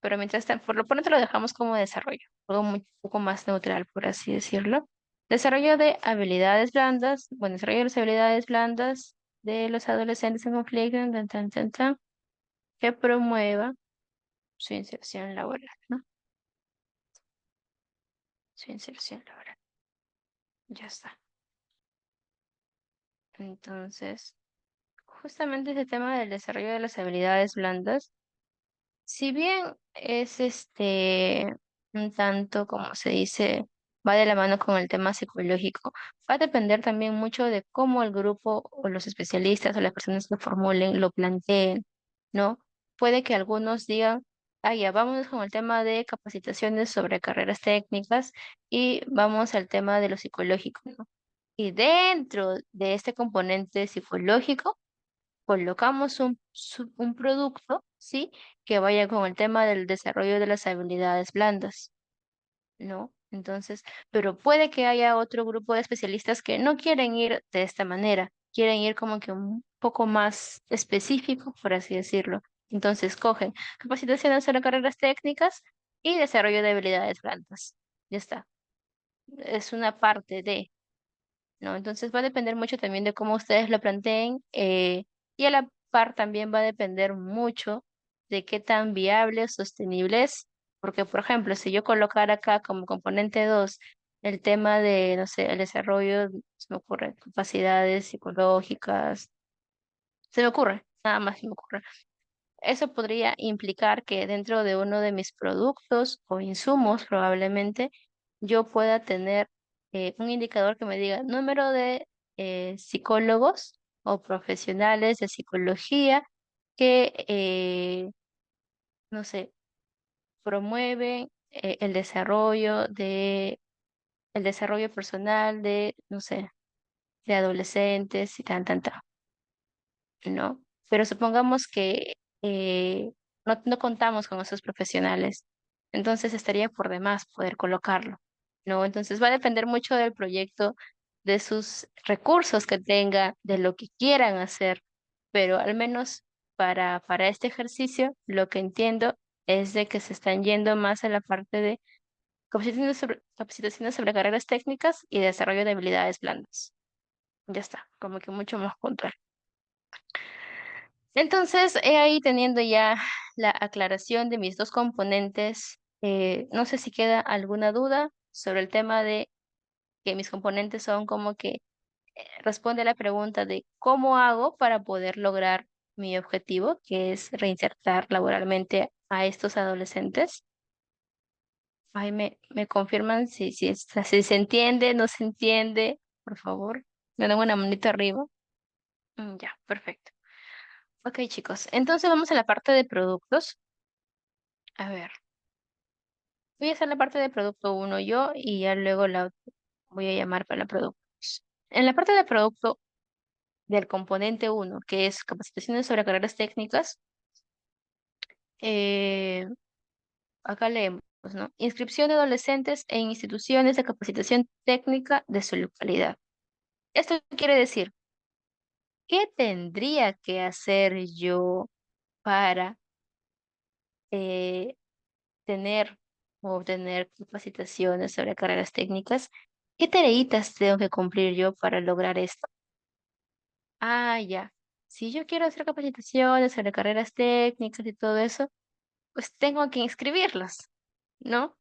Pero mientras tanto, por lo pronto lo dejamos como desarrollo, algo muy poco más neutral, por así decirlo. Desarrollo de habilidades blandas, bueno, desarrollo de las habilidades blandas de los adolescentes en conflicto, que promueva su inserción laboral, ¿no? Su inserción laboral. Ya está. Entonces, justamente ese tema del desarrollo de las habilidades blandas, si bien es un tanto, como se dice, va de la mano con el tema psicológico, va a depender también mucho de cómo el grupo o los especialistas o las personas que formulen lo planteen, ¿no? Puede que algunos digan, ya, vámonos con el tema de capacitaciones sobre carreras técnicas y vamos al tema de lo psicológico, ¿no? Y dentro de este componente psicológico, colocamos un producto, ¿sí? Que vaya con el tema del desarrollo de las habilidades blandas, ¿no? Entonces, pero puede que haya otro grupo de especialistas que no quieren ir de esta manera, quieren ir como que un poco más específico, por así decirlo. Entonces, cogen capacitaciones sobre carreras técnicas y desarrollo de habilidades blandas. Ya está. Es una parte de... ¿no? Entonces va a depender mucho también de cómo ustedes lo planteen y a la par también va a depender mucho de qué tan viable o sostenible es. Porque, por ejemplo, si yo colocara acá como componente 2 el tema de, no sé, el desarrollo, se me ocurre, capacidades psicológicas, se me ocurre, nada más se me ocurre. Eso podría implicar que dentro de uno de mis productos o insumos, probablemente, yo pueda tener un indicador que me diga número de psicólogos o profesionales de psicología que, no sé, promueven el desarrollo personal de, no sé, de adolescentes y tan. ¿No? Pero supongamos que no contamos con esos profesionales, entonces estaría por demás poder colocarlo. ¿no? Entonces va a depender mucho del proyecto, de sus recursos que tenga, de lo que quieran hacer, pero al menos para este ejercicio, lo que entiendo es de que se están yendo más a la parte de capacitaciones sobre carreras técnicas y desarrollo de habilidades blandas. Ya está, como que mucho más puntual. Entonces, he ahí teniendo ya la aclaración de mis dos componentes. No sé si queda alguna duda sobre el tema de que mis componentes son como que responde a la pregunta de cómo hago para poder lograr mi objetivo, que es reinsertar laboralmente a estos adolescentes. Ahí me confirman si se entiende, no se entiende, por favor. Me dan una manita arriba. Ya, perfecto. Ok, chicos. Entonces vamos a la parte de productos. A ver, voy a hacer la parte de producto uno yo y ya luego la voy a llamar para la producto 2. En la parte de producto del componente uno, que es capacitaciones sobre carreras técnicas, eh, acá leemos, ¿no? Inscripción de adolescentes en instituciones de capacitación técnica de su localidad. Esto quiere decir, ¿qué tendría que hacer yo para eh, tener o obtener capacitaciones sobre carreras técnicas? ¿Qué tareitas tengo que cumplir yo para lograr esto? Ah, ya. Si yo quiero hacer capacitaciones sobre carreras técnicas y todo eso, pues tengo que inscribirlas, ¿no?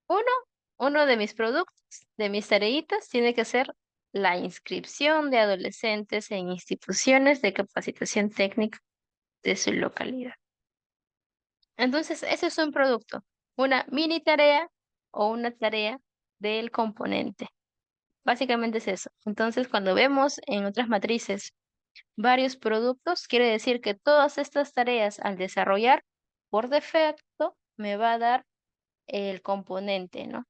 Uno, uno de mis productos, de mis tareitas, tiene que ser la inscripción de adolescentes en instituciones de capacitación técnica de su localidad. Entonces, ese es un producto, una mini tarea o una tarea del componente. Básicamente es eso. Entonces, cuando vemos en otras matrices varios productos, quiere decir que todas estas tareas al desarrollar, por defecto, me va a dar el componente, ¿no?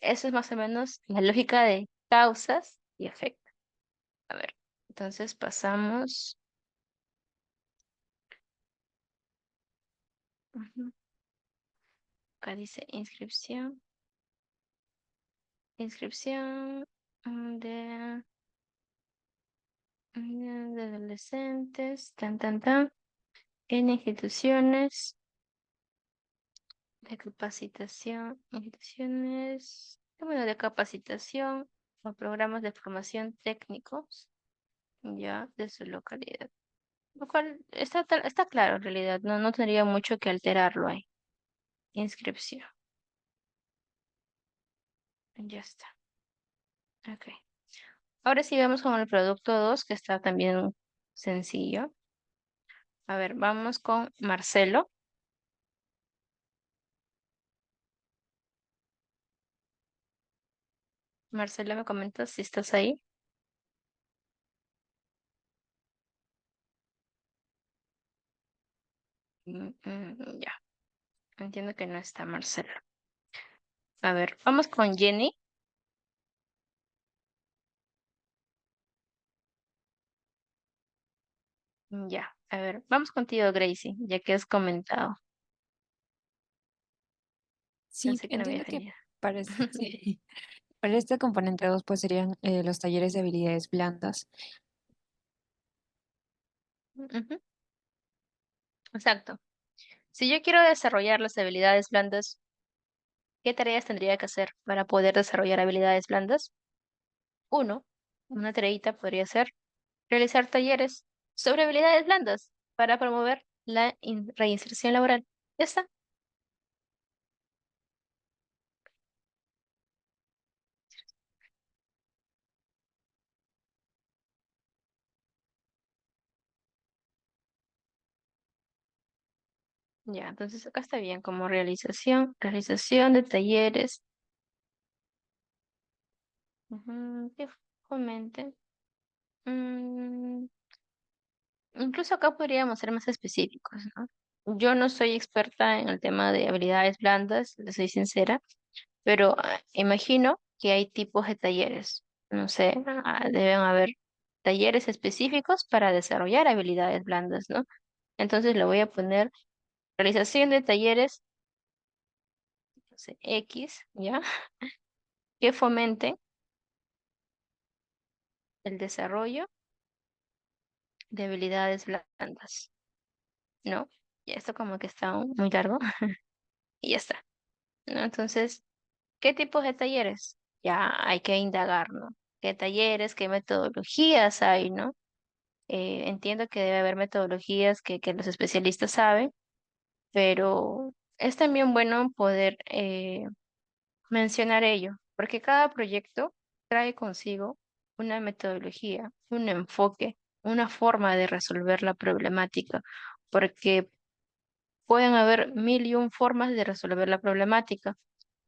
Eso es más o menos la lógica de causas y efectos. A ver, entonces pasamos. Ujú. Acá dice inscripción. Inscripción de, de adolescentes, en instituciones de capacitación, bueno, de capacitación o programas de formación técnicos, ya, de su localidad. Lo cual está claro en realidad, no tendría mucho que alterarlo ahí. Inscripción. Ya está. Ok. Ahora sí vamos con el producto 2, que está también sencillo. A ver, vamos con Marcelo. Marcelo, ¿me comentas si estás ahí? Ya, entiendo que no está Marcelo. A ver, vamos con Jenny. Ya, a ver, vamos contigo, Gracie, ya que has comentado. Sí, Pensé que no había entiendo que venido. sí, para este componente 2 pues serían los talleres de habilidades blandas. Ujú, exacto. Si yo quiero desarrollar las habilidades blandas, ¿qué tareas tendría que hacer para poder desarrollar habilidades blandas? Uno, una tareita podría ser realizar talleres sobre habilidades blandas para promover la reinserción laboral. Ya está. Ya, entonces acá está bien como realización de talleres. Que fomente. Mm, incluso acá podríamos ser más específicos, ¿no? Yo no soy experta en el tema de habilidades blandas, le soy sincera, pero imagino que hay tipos de talleres. No sé, deben haber talleres específicos para desarrollar habilidades blandas, ¿no? Entonces le voy a poner realización de talleres, no sé, X, ¿ya? que fomenten el desarrollo de habilidades blandas, ¿no? Y esto como que está muy largo y ya está, ¿no? Entonces, ¿qué tipos de talleres? Ya hay que indagar, ¿no? ¿Qué talleres, qué metodologías hay, ¿no? Entiendo que debe haber metodologías que los especialistas saben, pero es también bueno poder mencionar ello, porque cada proyecto trae consigo una metodología, un enfoque, una forma de resolver la problemática, porque pueden haber mil y un formas de resolver la problemática,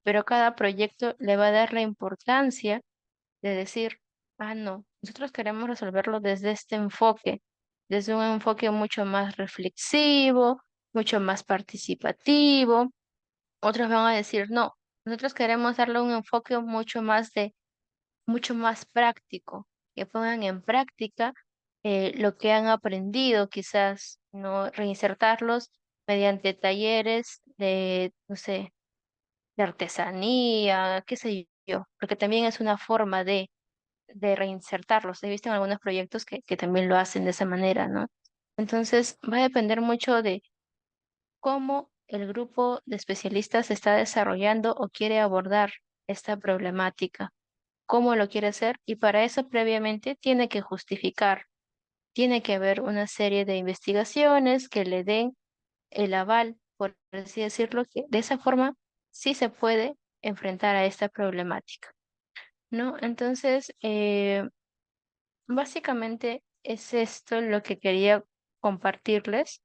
pero cada proyecto le va a dar la importancia de decir, ah, no, nosotros queremos resolverlo desde este enfoque, desde un enfoque mucho más reflexivo, mucho más participativo. Otros van a decir, no, nosotros queremos darle un enfoque mucho más práctico, que pongan en práctica lo que han aprendido, quizás, no reinsertarlos mediante talleres de, no sé, de artesanía, qué sé yo, porque también es una forma de reinsertarlos. He visto en algunos proyectos que también lo hacen de esa manera, ¿no? Entonces, va a depender mucho de cómo el grupo de especialistas está desarrollando o quiere abordar esta problemática, cómo lo quiere hacer, y para eso previamente tiene que justificar, tiene que haber una serie de investigaciones que le den el aval, por así decirlo, que de esa forma sí se puede enfrentar a esta problemática, ¿no? Entonces, básicamente es esto lo que quería compartirles.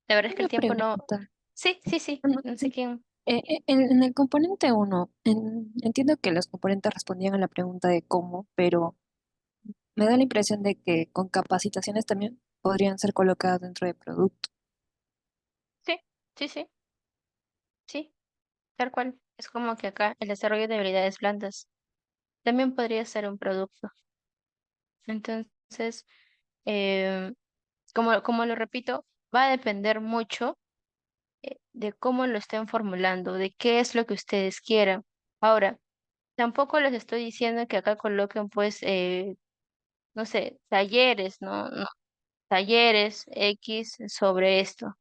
La verdad es que el Una tiempo no... pregunta. Sí, sí, sí, Bueno, no sé quién. en el componente uno, entiendo que los componentes respondían a la pregunta de cómo, pero me da la impresión de que con capacitaciones también podrían ser colocadas dentro de producto. Sí, sí, sí, sí, tal cual. Es como que acá el desarrollo de habilidades blandas también podría ser un producto. Entonces, eh, como lo repito, va a depender mucho de cómo lo estén formulando, de qué es lo que ustedes quieran. Ahora, tampoco les estoy diciendo que acá coloquen, pues, no sé, talleres, ¿no? No, talleres X sobre esto,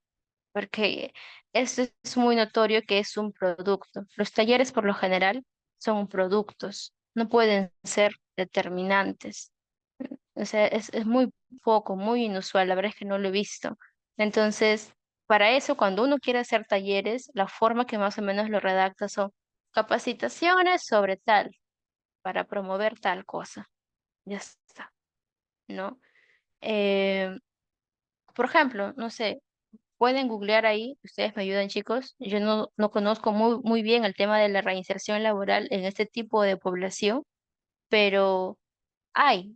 porque esto es muy notorio que es un producto. Los talleres por lo general son productos, no pueden ser determinantes. O sea, es muy poco, muy inusual, la verdad es que no lo he visto. Entonces, para eso, cuando uno quiere hacer talleres, la forma que más o menos lo redacta son capacitaciones sobre tal, para promover tal cosa. Ya está, ¿no? Eh, por ejemplo, no sé, pueden googlear ahí, ustedes me ayudan, chicos. Yo no conozco muy bien el tema de la reinserción laboral en este tipo de población, pero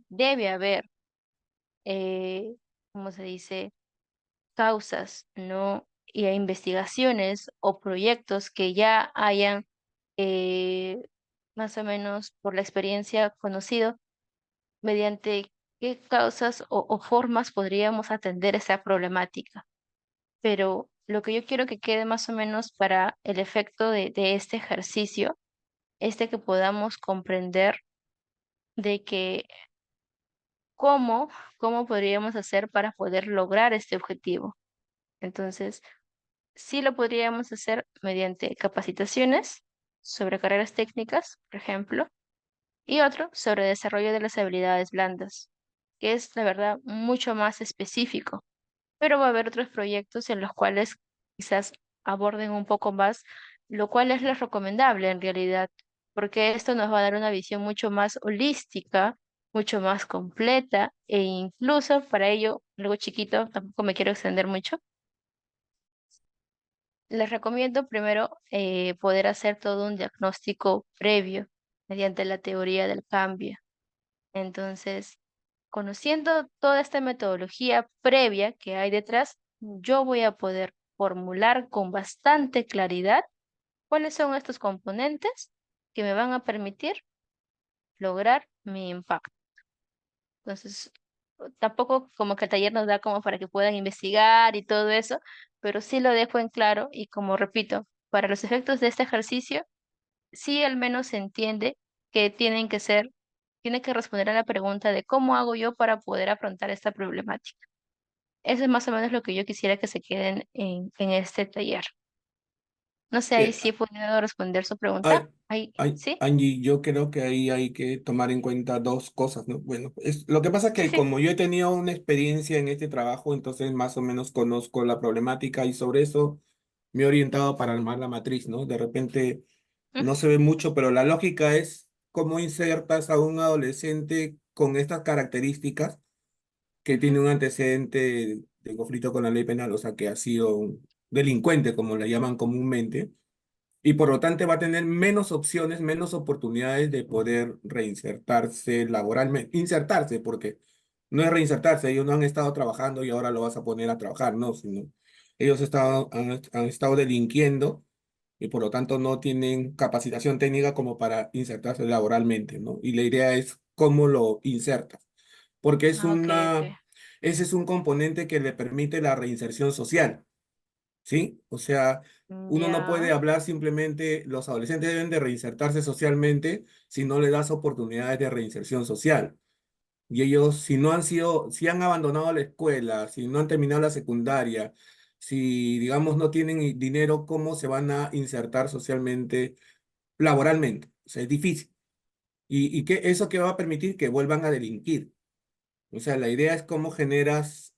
debe haber, ¿cómo se dice? Causas, ¿no? Y a investigaciones o proyectos que ya hayan eh, más o menos por la experiencia conocido mediante qué causas o formas podríamos atender esa problemática. Pero lo que yo quiero que quede más o menos para el efecto de este ejercicio es de que podamos comprender de que cómo, cómo podríamos hacer para poder lograr este objetivo. Entonces, sí lo podríamos hacer mediante capacitaciones sobre carreras técnicas, por ejemplo, y otro sobre desarrollo de las habilidades blandas, que es, la verdad, mucho más específico. Pero va a haber otros proyectos en los cuales quizás aborden un poco más, lo cual es lo recomendable en realidad, porque esto nos va a dar una visión mucho más holística, mucho más completa, e incluso para ello, algo chiquito, tampoco me quiero extender mucho. Les recomiendo primero poder hacer todo un diagnóstico previo mediante la teoría del cambio. Entonces, conociendo toda esta metodología previa que hay detrás, yo voy a poder formular con bastante claridad cuáles son estos componentes que me van a permitir lograr mi impacto. Entonces, tampoco como que el taller nos da como para que puedan investigar y todo eso, pero sí lo dejo en claro y como repito, para los efectos de este ejercicio, sí al menos se entiende que tiene que responder a la pregunta de cómo hago yo para poder afrontar esta problemática. Eso es más o menos lo que yo quisiera que se queden en este taller. No sé ahí Eh, si he podido responder su pregunta. Ay, Ahí, ¿sí? Angie, yo creo que ahí hay que tomar en cuenta dos cosas, ¿no? Bueno, lo que pasa es Sí, que sí. como yo he tenido una experiencia en este trabajo, entonces más o menos conozco la problemática y sobre eso me he orientado para armar la matriz, ¿no? De repente Mm, no se ve mucho, pero la lógica es cómo insertas a un adolescente con estas características que ujú. tiene un antecedente de conflicto con la ley penal, o sea, que ha sido un delincuente, como le llaman comúnmente y por lo tanto va a tener menos opciones, menos oportunidades de poder reinsertarse laboralmente, insertarse, porque no es reinsertarse, ellos no han estado trabajando y ahora lo vas a poner a trabajar, no, sino ellos han estado delinquiendo y por lo tanto no tienen capacitación técnica como para insertarse laboralmente, ¿no? Y la idea es cómo lo insertas, porque Ah, ok, ok. ese es un componente que le permite la reinserción social. ¿Sí? O sea, uno no puede Ya. hablar simplemente, los adolescentes deben de reinsertarse socialmente si no le das oportunidades de reinserción social. Y ellos, si no han sido, si han abandonado la escuela, si no han terminado la secundaria, si, digamos, no tienen dinero, ¿cómo se van a insertar socialmente, laboralmente? O sea, es difícil. ¿Y qué, eso qué va a permitir? Que vuelvan a delinquir. O sea, la idea es cómo generas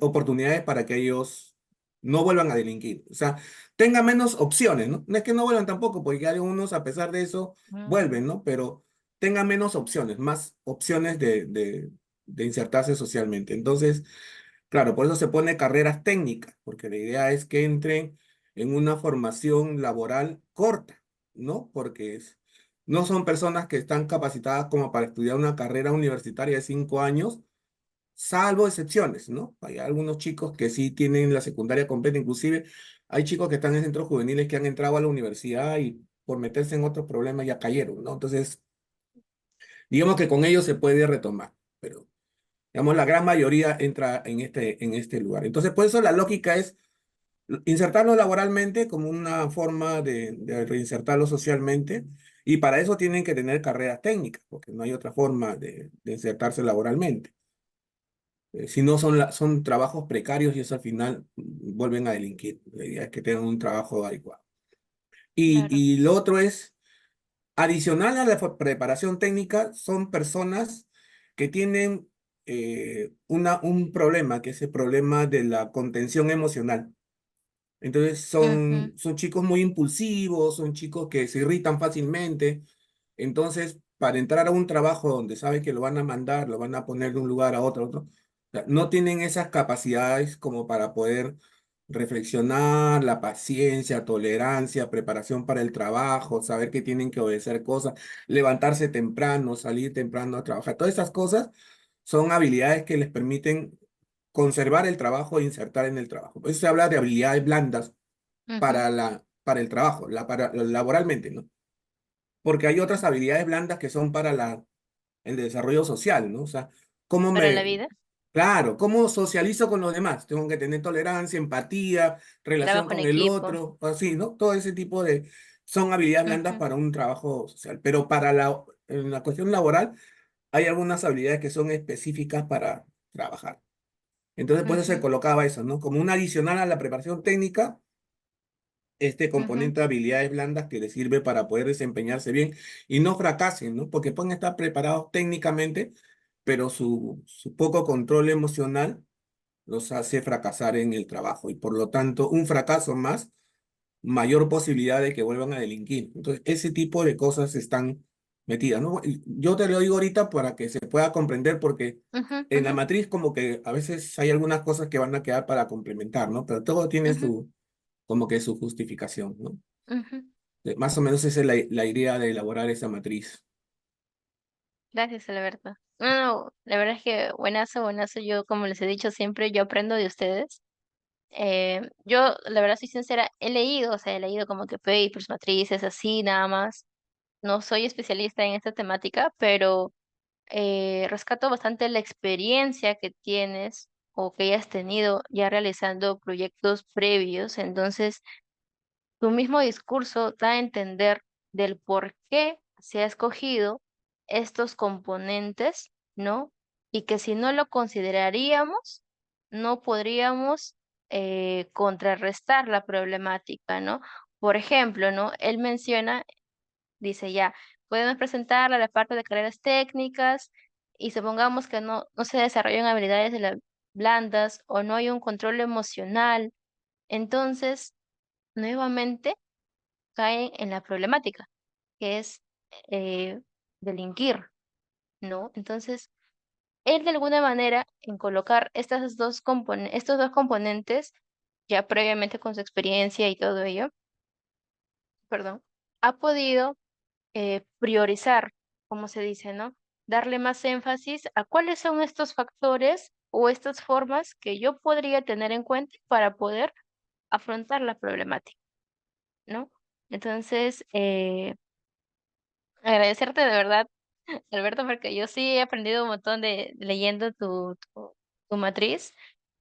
oportunidades para que ellos no vuelvan a delinquir. O sea, tengan menos opciones, ¿no? No es que no vuelvan tampoco, porque algunos, a pesar de eso, vuelven, Mm, ¿no? Pero tengan menos opciones, más opciones de insertarse socialmente. Entonces, claro, por eso se pone carreras técnicas, porque la idea es que entren en una formación laboral corta, ¿no? Porque no son personas que están capacitadas como para estudiar una carrera universitaria de 5 años, salvo excepciones, ¿no? Hay algunos chicos que sí tienen la secundaria completa, inclusive hay chicos que están en centros juveniles que han entrado a la universidad y por meterse en otros problemas ya cayeron, ¿no? Entonces, digamos que con ellos se puede retomar, pero digamos la gran mayoría entra en este lugar. Entonces, por eso la lógica es insertarlo laboralmente como una forma de reinsertarlo socialmente y para eso tienen que tener carreras técnicas, porque no hay otra forma de insertarse laboralmente. Si no son, son trabajos precarios y eso al final vuelven a delinquir. La idea es que tengan un trabajo adecuado. claro. Y lo otro es, adicional a la preparación técnica, son personas que tienen un problema, que es el problema de la contención emocional. Entonces Ujú, son chicos muy impulsivos, son chicos que se irritan fácilmente. Entonces, para entrar a un trabajo donde saben que lo van a mandar, lo van a poner de un lugar a otro, o sea, no tienen esas capacidades como para poder reflexionar, la paciencia, tolerancia, preparación para el trabajo, saber que tienen que obedecer cosas, levantarse temprano, salir temprano a trabajar. Todas esas cosas son habilidades que les permiten conservar el trabajo e insertar en el trabajo. Por eso se habla de habilidades blandas ujú. para el trabajo, laboralmente, ¿no? Porque hay otras habilidades blandas que son para el desarrollo social, ¿no? O sea, cómo Para la me, vida, claro, cómo socializo con los demás. Tengo que tener tolerancia, empatía, relación trabajo en con el equipo. otro, así, ¿no? Todo ese tipo son habilidades blandas Ujú, para un trabajo social. Pero en la cuestión laboral hay algunas habilidades que son específicas para trabajar. Entonces, por eso se ujú, colocaba eso, ¿no? Como un adicional a la preparación técnica, este ujú, componente de habilidades blandas que les sirve para poder desempeñarse bien y no fracasen, ¿no? Porque pueden estar preparados técnicamente, pero su poco control emocional los hace fracasar en el trabajo y por lo tanto un fracaso más, mayor posibilidad de que vuelvan a delinquir. Entonces, ese tipo de cosas están metidas, ¿no? Y yo te lo digo ahorita para que se pueda comprender porque ujú, en la ujú, matriz como que a veces hay algunas cosas que van a quedar para complementar, ¿no? Pero todo tiene ujú, como que su justificación, ¿no? ujú. Más o menos esa es la idea de elaborar esa matriz. Gracias, Alberto. No, no, la verdad es que buenazo, buenazo. Yo, como les he dicho siempre, yo aprendo de ustedes. Yo, la verdad, soy sincera, he leído, o sea, he leído como que papers, matrices, así, nada más. No soy especialista en esta temática, pero rescato bastante la experiencia que tienes o que hayas tenido ya realizando proyectos previos. Entonces, tu mismo discurso da a entender del por qué se ha escogido estos componentes, ¿no? Y que si no lo consideraríamos, no podríamos contrarrestar la problemática, ¿no? Por ejemplo, ¿no? Él menciona, dice ya, podemos presentarla a la parte de carreras técnicas y supongamos que no se desarrollan habilidades blandas o no hay un control emocional, entonces nuevamente caen en la problemática, que es eh, delinquir, ¿no? Entonces, él de alguna manera, en colocar estos dos componentes, ya previamente con su experiencia y todo ello, perdón, ha podido priorizar, como se dice, ¿no? Darle más énfasis a cuáles son estos factores o estas formas que yo podría tener en cuenta para poder afrontar la problemática, ¿no? Entonces, agradecerte de verdad, Alberto, porque yo sí he aprendido un montón leyendo tu matriz,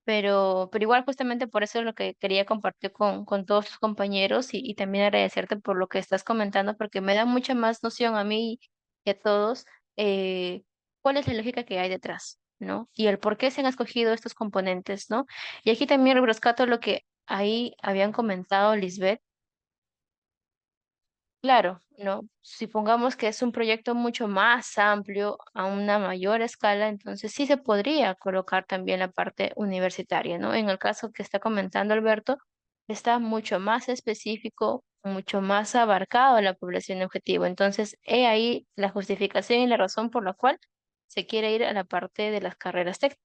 pero igual justamente por eso es lo que quería compartir con todos tus compañeros y también agradecerte por lo que estás comentando, porque me da mucha más noción a mí y a todos cuál es la lógica que hay detrás, ¿no? Y el por qué se han escogido estos componentes, ¿no? Y aquí también rescato lo que ahí habían comentado Lisbeth. Claro, ¿no? Si pongamos que es un proyecto mucho más amplio, a una mayor escala, entonces sí se podría colocar también la parte universitaria, ¿no? En el caso que está comentando Alberto, está mucho más específico, mucho más abarcado la población objetivo. Entonces, he ahí la justificación y la razón por la cual se quiere ir a la parte de las carreras técnicas.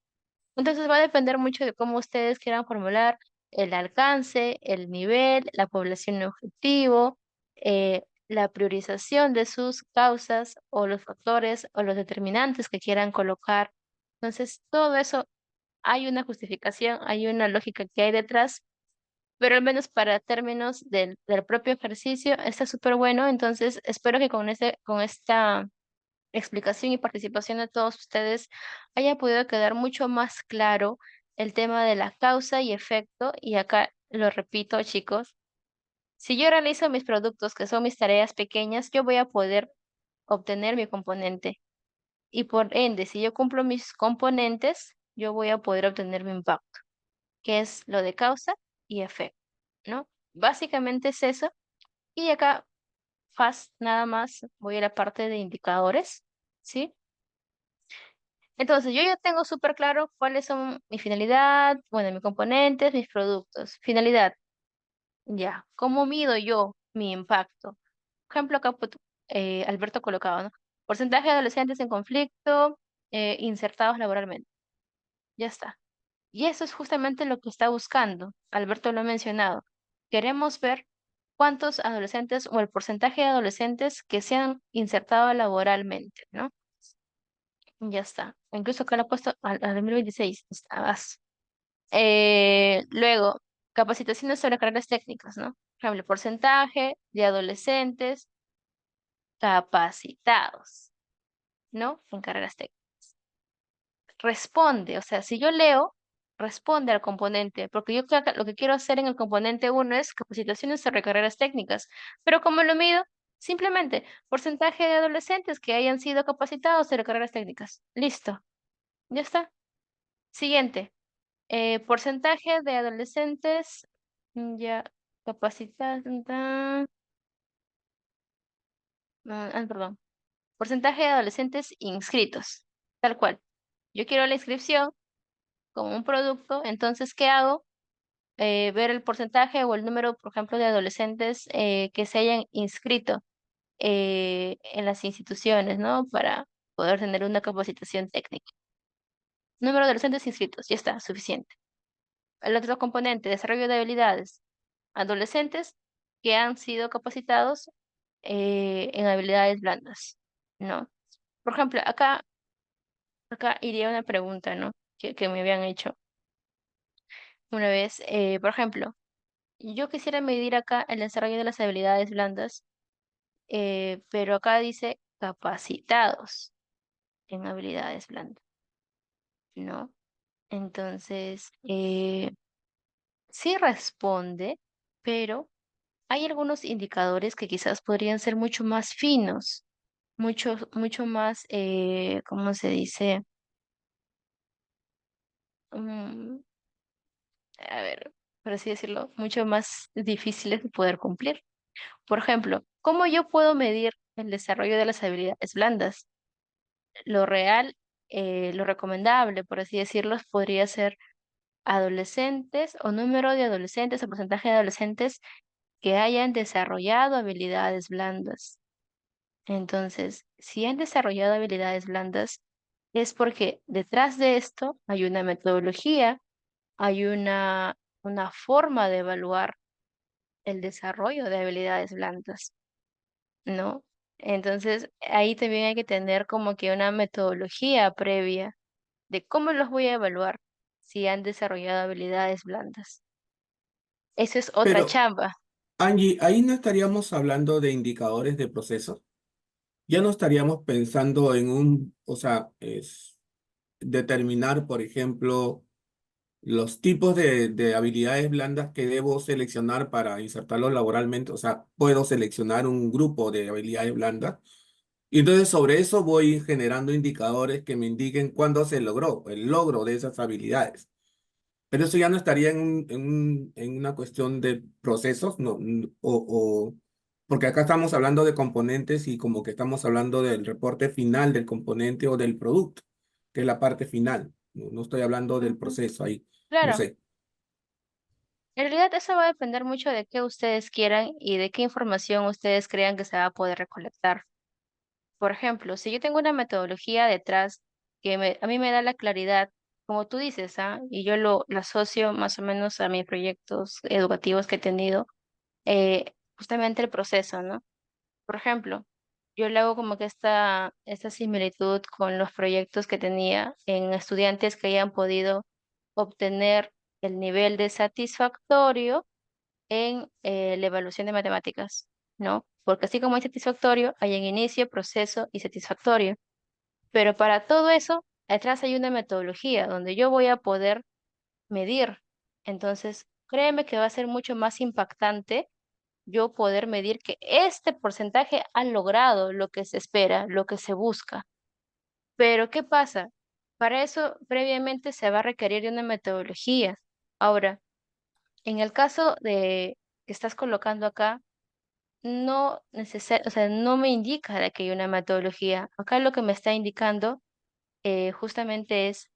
Entonces va a depender mucho de cómo ustedes quieran formular el alcance, el nivel, la población objetivo, la priorización de sus causas o los factores o los determinantes que quieran colocar. Entonces, todo eso hay una justificación, hay una lógica que hay detrás, pero al menos para términos del propio ejercicio está súper bueno. Entonces, espero que con esta explicación y participación de todos ustedes haya podido quedar mucho más claro el tema de la causa y efecto. Y acá lo repito, chicos, si yo realizo mis productos, que son mis tareas pequeñas, yo voy a poder obtener mi componente. Y por ende, si yo cumplo mis componentes, yo voy a poder obtener mi impacto, que es lo de causa y efecto, ¿no? Básicamente es eso. Y acá, fast, nada más, voy a la parte de indicadores, ¿sí? Entonces, yo ya tengo súper claro cuáles son mi finalidad, bueno, mis componentes, mis productos. Finalidad, ya. ¿Cómo mido yo mi impacto? Por ejemplo, acá Alberto colocaba, ¿no? Porcentaje de adolescentes en conflicto, insertados laboralmente. Ya está. Y eso es justamente lo que está buscando. Alberto lo ha mencionado. Queremos ver cuántos adolescentes o el porcentaje de adolescentes que se han insertado laboralmente, ¿no? Ya está. Incluso acá lo he puesto al 2026. Estabas. Luego, capacitaciones sobre carreras técnicas, ¿no? Por ejemplo, porcentaje de adolescentes capacitados, ¿no? En carreras técnicas. Responde, o sea, si yo leo, responde al componente, porque yo lo que quiero hacer en el componente uno es capacitaciones sobre carreras técnicas, pero ¿cómo lo mido? Simplemente, porcentaje de adolescentes que hayan sido capacitados sobre carreras técnicas. Listo, ya está. Siguiente. Porcentaje de adolescentes ya capacitados. Perdón. Porcentaje de adolescentes inscritos. Tal cual. Yo quiero la inscripción como un producto, entonces, ¿qué hago? Ver el porcentaje o el número, por ejemplo, de adolescentes que se hayan inscrito en las instituciones, ¿no? Para poder tener una capacitación técnica. Número de adolescentes inscritos, ya está, suficiente. El otro componente, desarrollo de habilidades. Adolescentes que han sido capacitados en habilidades blandas, ¿no? Por ejemplo, acá iría una pregunta, ¿no? Que me habían hecho una vez. Por ejemplo, yo quisiera medir acá el desarrollo de las habilidades blandas, pero acá dice capacitados en habilidades blandas, ¿no? Entonces, sí responde, pero hay algunos indicadores que quizás podrían ser mucho más finos, mucho más, ¿cómo se dice? Mm, a ver, por así decirlo, mucho más difíciles de poder cumplir. Por ejemplo, ¿cómo yo puedo medir el desarrollo de las habilidades blandas? Lo real, lo recomendable, por así decirlo, podría ser adolescentes o número de adolescentes o porcentaje de adolescentes que hayan desarrollado habilidades blandas. Entonces, si han desarrollado habilidades blandas, es porque detrás de esto hay una metodología, hay una forma de evaluar el desarrollo de habilidades blandas, ¿no? Entonces, ahí también hay que tener como que una metodología previa de cómo los voy a evaluar si han desarrollado habilidades blandas. Eso es otra Pero, chamba. Angie, ahí no estaríamos hablando de indicadores de proceso. Ya no estaríamos pensando en o sea, es determinar, por ejemplo, los tipos de habilidades blandas que debo seleccionar para insertarlos laboralmente. O sea, puedo seleccionar un grupo de habilidades blandas. Y entonces sobre eso voy generando indicadores que me indiquen cuándo se logró el logro de esas habilidades. Pero eso ya no estaría en una cuestión de procesos, no, porque acá estamos hablando de componentes y como que estamos hablando del reporte final del componente o del producto, que es la parte final. No, no estoy hablando del Ujú. proceso ahí, no Claro, sé. en realidad eso va a depender mucho de qué ustedes quieran y de qué información ustedes crean que se va a poder recolectar. Por ejemplo, si yo tengo una metodología detrás que a mí me da la claridad, como tú dices, ¿ah? Y yo lo asocio más o menos a mis proyectos educativos que he tenido, justamente el proceso, ¿no? Por ejemplo, yo le hago como que esta similitud con los proyectos que tenía en estudiantes que hayan podido obtener el nivel de satisfactorio en la evaluación de matemáticas, ¿no? Porque así como hay satisfactorio, hay en inicio, proceso y satisfactorio. Pero para todo eso, atrás hay una metodología donde yo voy a poder medir. Entonces, créeme que va a ser mucho más impactante yo poder medir que este porcentaje ha logrado lo que se espera, lo que se busca. Pero, ¿qué pasa? Para eso, previamente se va a requerir de una metodología. Ahora, en el caso de que estás colocando acá, o sea, no me indica de que hay una metodología. Acá lo que me está indicando justamente es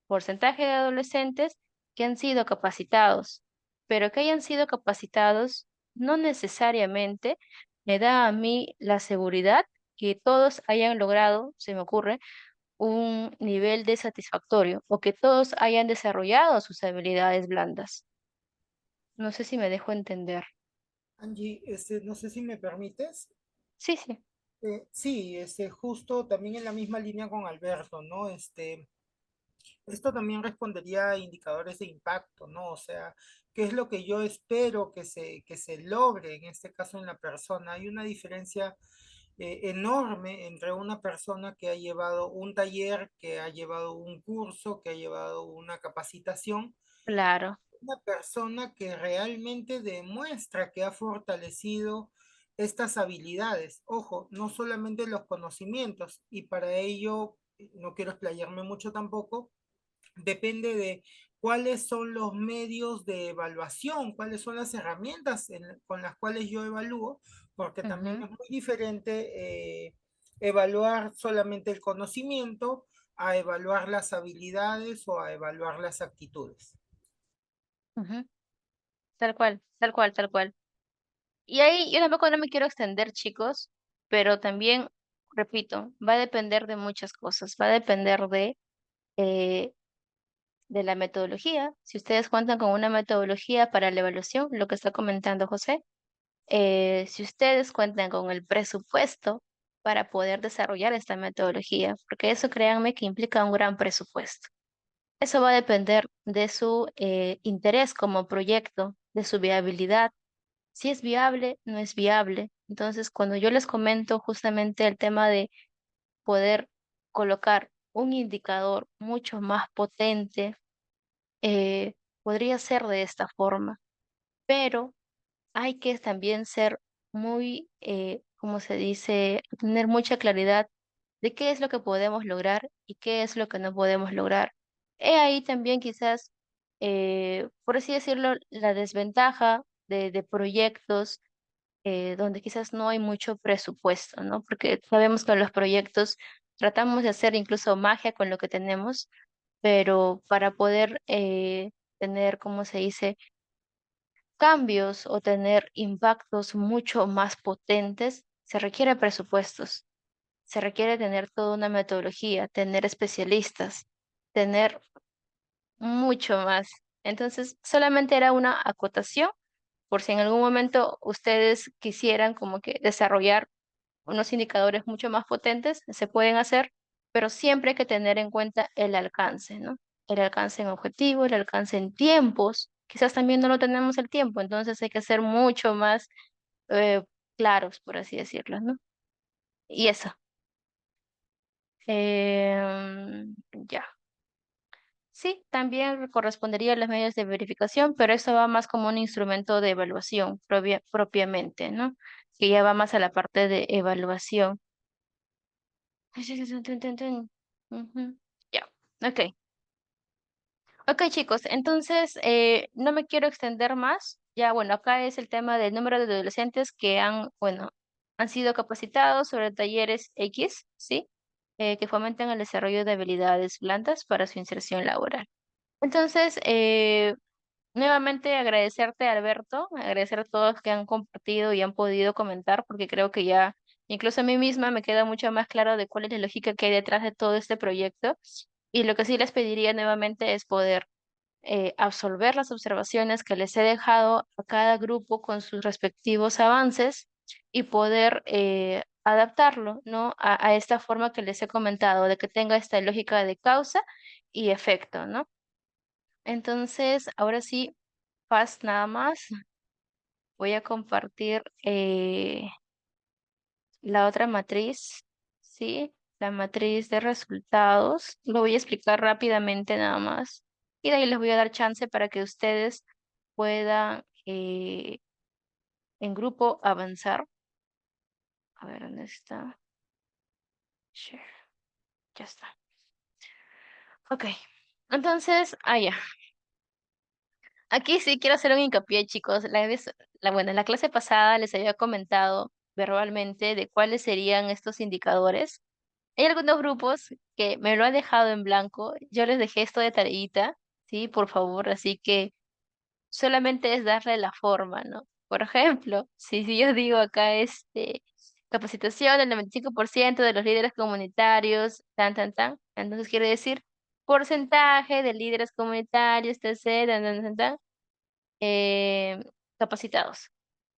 porcentaje de adolescentes que han sido capacitados, pero que hayan sido capacitados no necesariamente me da a mí la seguridad que todos hayan logrado, se me ocurre, un nivel de satisfactorio o que todos hayan desarrollado sus habilidades blandas. No sé si me dejo entender. Angie, no sé si me permites. Sí, sí. Sí, justo también en la misma línea con Alberto, ¿no? Esto también respondería a indicadores de impacto, ¿no? O sea, ¿qué es lo que yo espero que se logre en este caso en la persona? Hay una diferencia enorme entre una persona que ha llevado un taller, que ha llevado un curso, que ha llevado una capacitación, Claro. una persona que realmente demuestra que ha fortalecido estas habilidades. Ojo, no solamente los conocimientos, y para ello no quiero explayarme mucho tampoco, depende de cuáles son los medios de evaluación, cuáles son las herramientas con las cuales yo evalúo, porque también Ujú, es muy diferente evaluar solamente el conocimiento a evaluar las habilidades o a evaluar las actitudes. ujú. Tal cual, tal cual, tal cual. Y ahí yo tampoco no me quiero extender, chicos, pero también, repito, va a depender de muchas cosas. Va a depender eh, de la metodología. Si ustedes cuentan con una metodología para la evaluación, lo que está comentando José, si ustedes cuentan con el presupuesto para poder desarrollar esta metodología, porque eso créanme que implica un gran presupuesto. Eso va a depender de su interés como proyecto, de su viabilidad, si es viable, no es viable. Entonces, cuando yo les comento justamente el tema de poder colocar un indicador mucho más potente, podría ser de esta forma, pero hay que también ser muy, ¿cómo se dice? Tener mucha claridad de qué es lo que podemos lograr y qué es lo que no podemos lograr. He ahí también quizás, por así decirlo, la desventaja de proyectos donde quizás no hay mucho presupuesto, ¿no? Porque sabemos que los proyectos tratamos de hacer incluso magia con lo que tenemos, pero para poder tener, ¿cómo se dice? Cambios o tener impactos mucho más potentes, se requiere presupuestos, se requiere tener toda una metodología, tener especialistas, tener mucho más. Entonces, solamente era una acotación por si en algún momento ustedes quisieran como que desarrollar unos indicadores mucho más potentes, se pueden hacer, pero siempre hay que tener en cuenta el alcance, ¿no? El alcance en objetivo, el alcance en tiempos. Quizás también no lo tenemos el tiempo, entonces hay que ser mucho más eh, claros, por así decirlo, ¿no? Y eso. Ya. Sí, también correspondería a los medios de verificación, pero eso va más como un instrumento de evaluación propiamente, ¿no? Que ya va más a la parte de evaluación. Ujú. Ya, ok. Ok, chicos, entonces no me quiero extender más. Ya, bueno, acá es el tema del número de adolescentes que han, bueno, han sido capacitados sobre talleres X, ¿sí? Que fomentan el desarrollo de habilidades blandas para su inserción laboral. Entonces, nuevamente agradecerte, Alberto, agradecer a todos que han compartido y han podido comentar, porque creo que ya, incluso a mí misma me queda mucho más claro de cuál es la lógica que hay detrás de todo este proyecto. Y lo que sí les pediría nuevamente es poder absolver las observaciones que les he dejado a cada grupo con sus respectivos avances y poder adaptarlo, ¿no? A esta forma que les he comentado, de que tenga esta lógica de causa y efecto, ¿no? Entonces, ahora sí, Paz, nada más. Voy a compartir la otra matriz, ¿sí? La matriz de resultados. Lo voy a explicar rápidamente nada más. Y de ahí les voy a dar chance para que ustedes puedan en grupo avanzar. A ver, ¿dónde está? Share. Ya está. Ok. Entonces, ya. Aquí sí quiero hacer un hincapié, chicos. Bueno, en la clase pasada les había comentado verbalmente de cuáles serían estos indicadores. Hay algunos grupos que me lo han dejado en blanco. Yo les dejé esto de tareita, sí, por favor. Así que solamente es darle la forma, ¿no? Por ejemplo, si yo digo acá capacitación del 95% de los líderes comunitarios, entonces quiere decir porcentaje de líderes comunitarios, etc., eh, capacitados.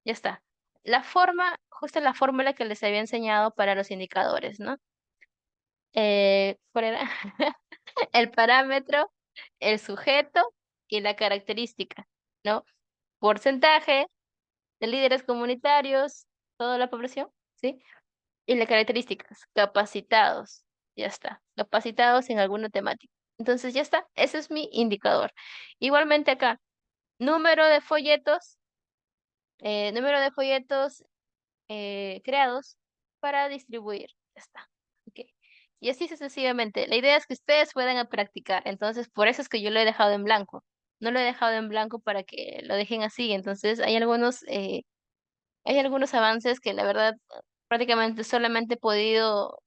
Ya está. La forma, justo la fórmula que les había enseñado para los indicadores, ¿no? ¿Cuál era? El parámetro, el sujeto y la característica, ¿no? Porcentaje de líderes comunitarios, toda la población, ¿sí? Y las características, capacitados, ya está, capacitados en alguna temática. Entonces ya está, ese es mi indicador. Igualmente acá, número de folletos, número de folletos creados para distribuir. Ya está. Ok. Y así sucesivamente. La idea es que ustedes puedan practicar. Entonces, por eso es que yo lo he dejado en blanco. No lo he dejado en blanco para que lo dejen así. Entonces, hay algunos avances que la verdad prácticamente solamente he podido,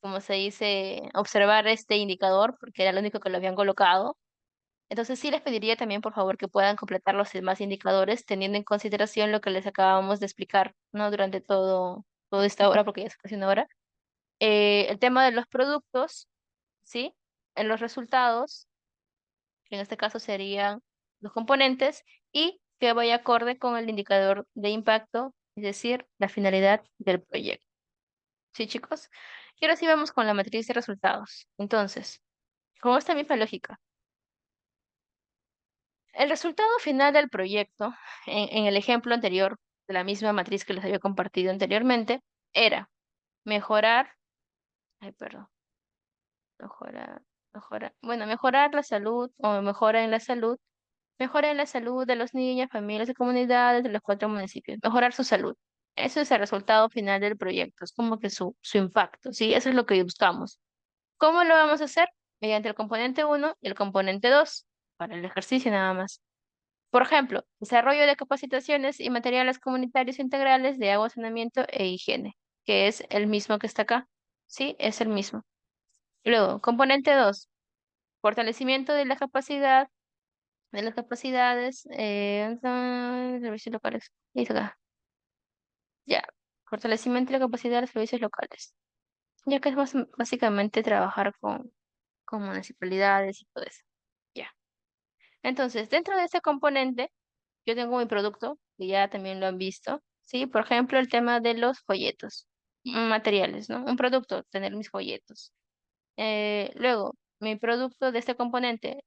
como se dice, observar este indicador porque era lo único que lo habían colocado. Entonces sí les pediría también, por favor, que puedan completar los demás indicadores teniendo en consideración lo que les acabamos de explicar, ¿no? Durante toda esta hora, porque ya es casi una hora. El tema de los productos, ¿sí? En los resultados, que en este caso serían los componentes, y que vaya acorde con el indicador de impacto, es decir, la finalidad del proyecto. ¿Sí, chicos? Y ahora sí vamos con la matriz de resultados. Entonces, con esta misma lógica, el resultado final del proyecto, en el ejemplo anterior de la misma matriz que les había compartido anteriormente, era mejorar, ay, perdón, mejorar, mejorar la salud o mejora en la salud, Mejorar la salud de los niños, familias y comunidades de los 4 municipios. Mejorar su salud. Eso es el resultado final del proyecto. Es como que su impacto, ¿sí? Eso es lo que buscamos. ¿Cómo lo vamos a hacer? Mediante el componente 1 y el componente 2, para el ejercicio nada más. Por ejemplo, desarrollo de capacitaciones y materiales comunitarios integrales de agua, saneamiento e higiene, que es el mismo que está acá. Sí, es el mismo. Luego, componente 2, fortalecimiento de las capacidades, servicios locales. Ahí está acá. Ya, fortalecimiento de la capacidad de los servicios locales. Ya que es básicamente trabajar con municipalidades y todo eso. Ya. Entonces, dentro de ese componente, yo tengo mi producto, que ya también lo han visto, ¿sí? Por ejemplo, el tema de los folletos, materiales, ¿no? Un producto, tener mis folletos. Luego, mi producto de este componente,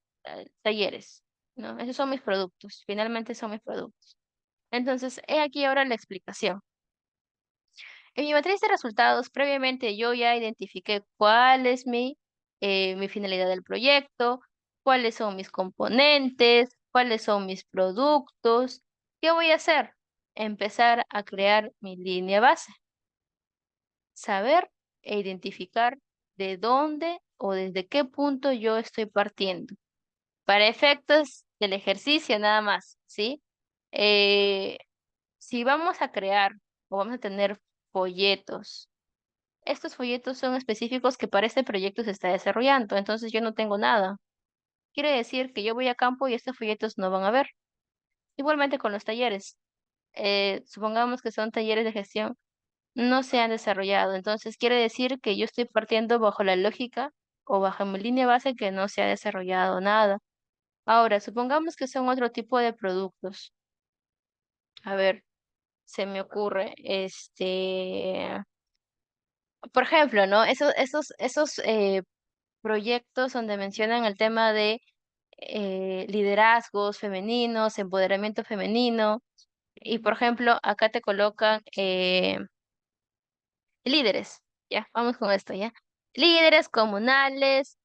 talleres, ¿no? Esos son mis productos, finalmente son mis productos. Entonces, he aquí ahora la explicación. En mi matriz de resultados, previamente yo ya identifiqué cuál es mi finalidad del proyecto, cuáles son mis componentes, cuáles son mis productos. ¿Qué voy a hacer? Empezar a crear mi línea base. Saber e identificar de dónde o desde qué punto yo estoy partiendo. Para efectos del ejercicio nada más, ¿sí? Eh, si vamos a crear o vamos a tener folletos, estos folletos son específicos que para este proyecto se está desarrollando, entonces yo no tengo nada. Quiere decir que yo voy a campo y estos folletos no van a ver. Igualmente con los talleres. Supongamos que son talleres de gestión, no se han desarrollado, entonces quiere decir que yo estoy partiendo bajo la lógica o bajo mi línea base que no se ha desarrollado nada. Ahora, supongamos que son otro tipo de productos. A ver, se me ocurre, por ejemplo, ¿no? Esos proyectos donde mencionan el tema de liderazgos femeninos, empoderamiento femenino, y por ejemplo, acá te colocan líderes, ya, vamos con esto, ya. Líderes comunales,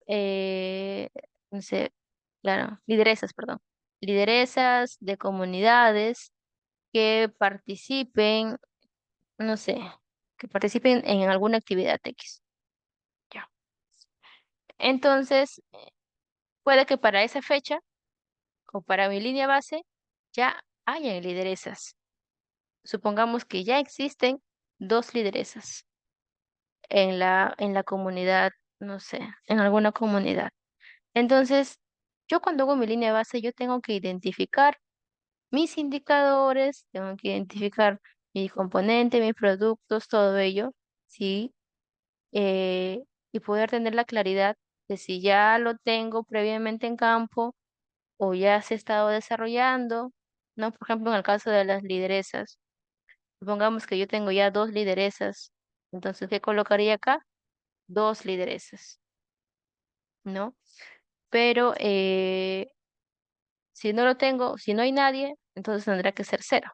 eh, no sé, claro, lideresas, perdón. Lideresas de comunidades que participen, no sé, que participen en alguna actividad X. Ya. Entonces, puede que para esa fecha o para mi línea base ya hayan lideresas. Supongamos que ya existen 2 lideresas en la comunidad, no sé, en alguna comunidad. Entonces, yo cuando hago mi línea base, yo tengo que identificar mis indicadores, tengo que identificar mi componente, mis productos, todo ello, ¿sí? Y poder tener la claridad de si ya lo tengo previamente en campo o ya se ha estado desarrollando, ¿no? Por ejemplo, en el caso de las lideresas, supongamos que yo tengo ya 2 lideresas, entonces, ¿qué colocaría acá? 2 lideresas, ¿no? Pero si no lo tengo, si no hay nadie, entonces tendrá que ser 0,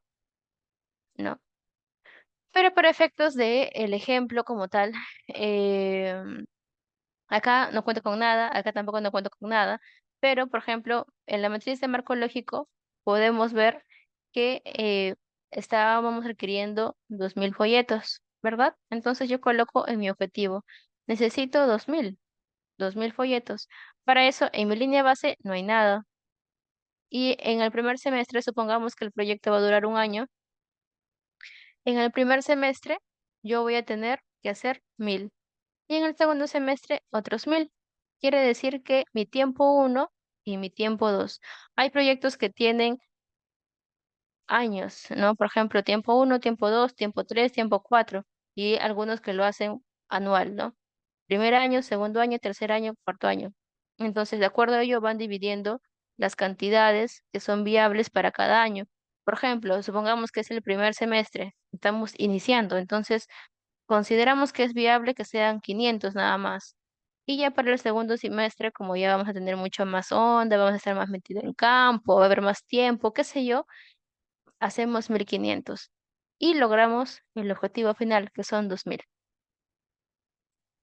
¿no? Pero para efectos de el ejemplo como tal, em, acá no cuento con nada, acá tampoco no cuento con nada, pero por ejemplo, en la matriz de marco lógico podemos ver que estábamos requiriendo 2000 folletos, ¿verdad? Entonces yo coloco en mi objetivo, necesito 2000 folletos. Para eso, en mi línea base no hay nada. Y en el primer semestre, supongamos que el proyecto va a durar un año, en el primer semestre yo voy a tener que hacer 1000. Y en el segundo semestre otros 1000. Quiere decir que mi tiempo uno y mi tiempo 2. Hay proyectos que tienen años, ¿no? Por ejemplo, tiempo uno, tiempo 2, tiempo 3, tiempo 4. Y algunos que lo hacen anual, ¿no? Primer año, segundo año, tercer año, cuarto año. Entonces, de acuerdo a ello, van dividiendo las cantidades que son viables para cada año. Por ejemplo, supongamos que es el primer semestre, estamos iniciando, entonces consideramos que es viable que sean 500 nada más. Y ya para el segundo semestre, como ya vamos a tener mucho más onda, vamos a estar más metidos en campo, va a haber más tiempo, qué sé yo, hacemos 1500 y logramos el objetivo final, que son 2000.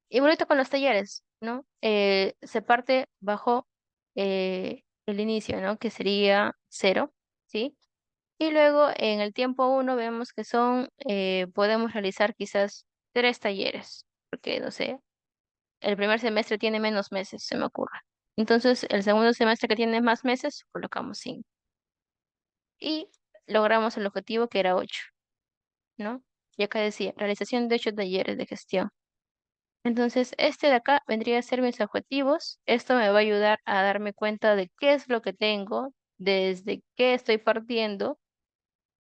Y bonito con los talleres, ¿no? Se parte bajo el inicio, ¿no? Que sería 0, ¿sí? Y luego en el tiempo 1 vemos que podemos realizar quizás 3 talleres, porque no sé, el primer semestre tiene menos meses, se me ocurre. Entonces, el segundo semestre que tiene más meses, colocamos 5. Y logramos el objetivo que era 8, ¿no? Y acá decía, realización de 8 talleres de gestión. Entonces, este de acá vendría a ser mis objetivos. Esto me va a ayudar a darme cuenta de qué es lo que tengo, desde qué estoy partiendo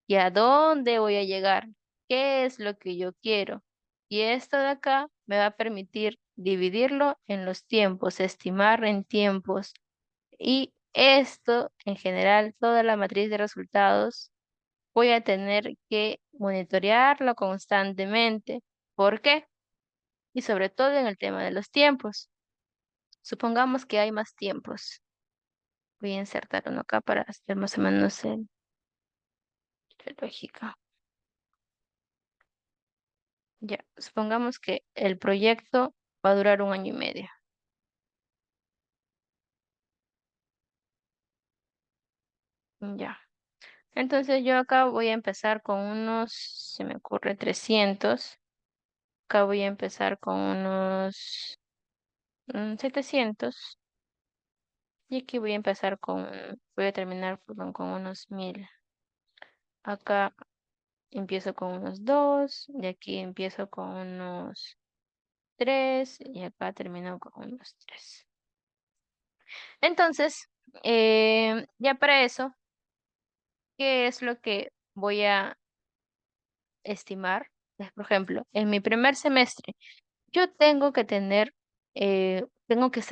y a dónde voy a llegar, qué es lo que yo quiero. Y esto de acá me va a permitir dividirlo en los tiempos, estimar en tiempos. Y esto, en general, toda la matriz de resultados, voy a tener que monitorearlo constantemente. ¿Por qué? Y sobre todo en el tema de los tiempos. Supongamos que hay más tiempos. Voy a insertar uno acá para hacer más o menos la lógica. Ya, supongamos que el proyecto va a durar 1 año y medio. Ya. Entonces yo acá voy a empezar con unos, se me ocurre 300. Acá voy a empezar con unos 700. Y aquí voy a terminar, perdón, con unos 1000. Acá empiezo con unos 2. Y aquí empiezo con unos 3. Y acá termino con unos 3. Entonces, ya para eso, ¿qué es lo que voy a estimar? Por ejemplo, en mi primer semestre, yo tengo que estar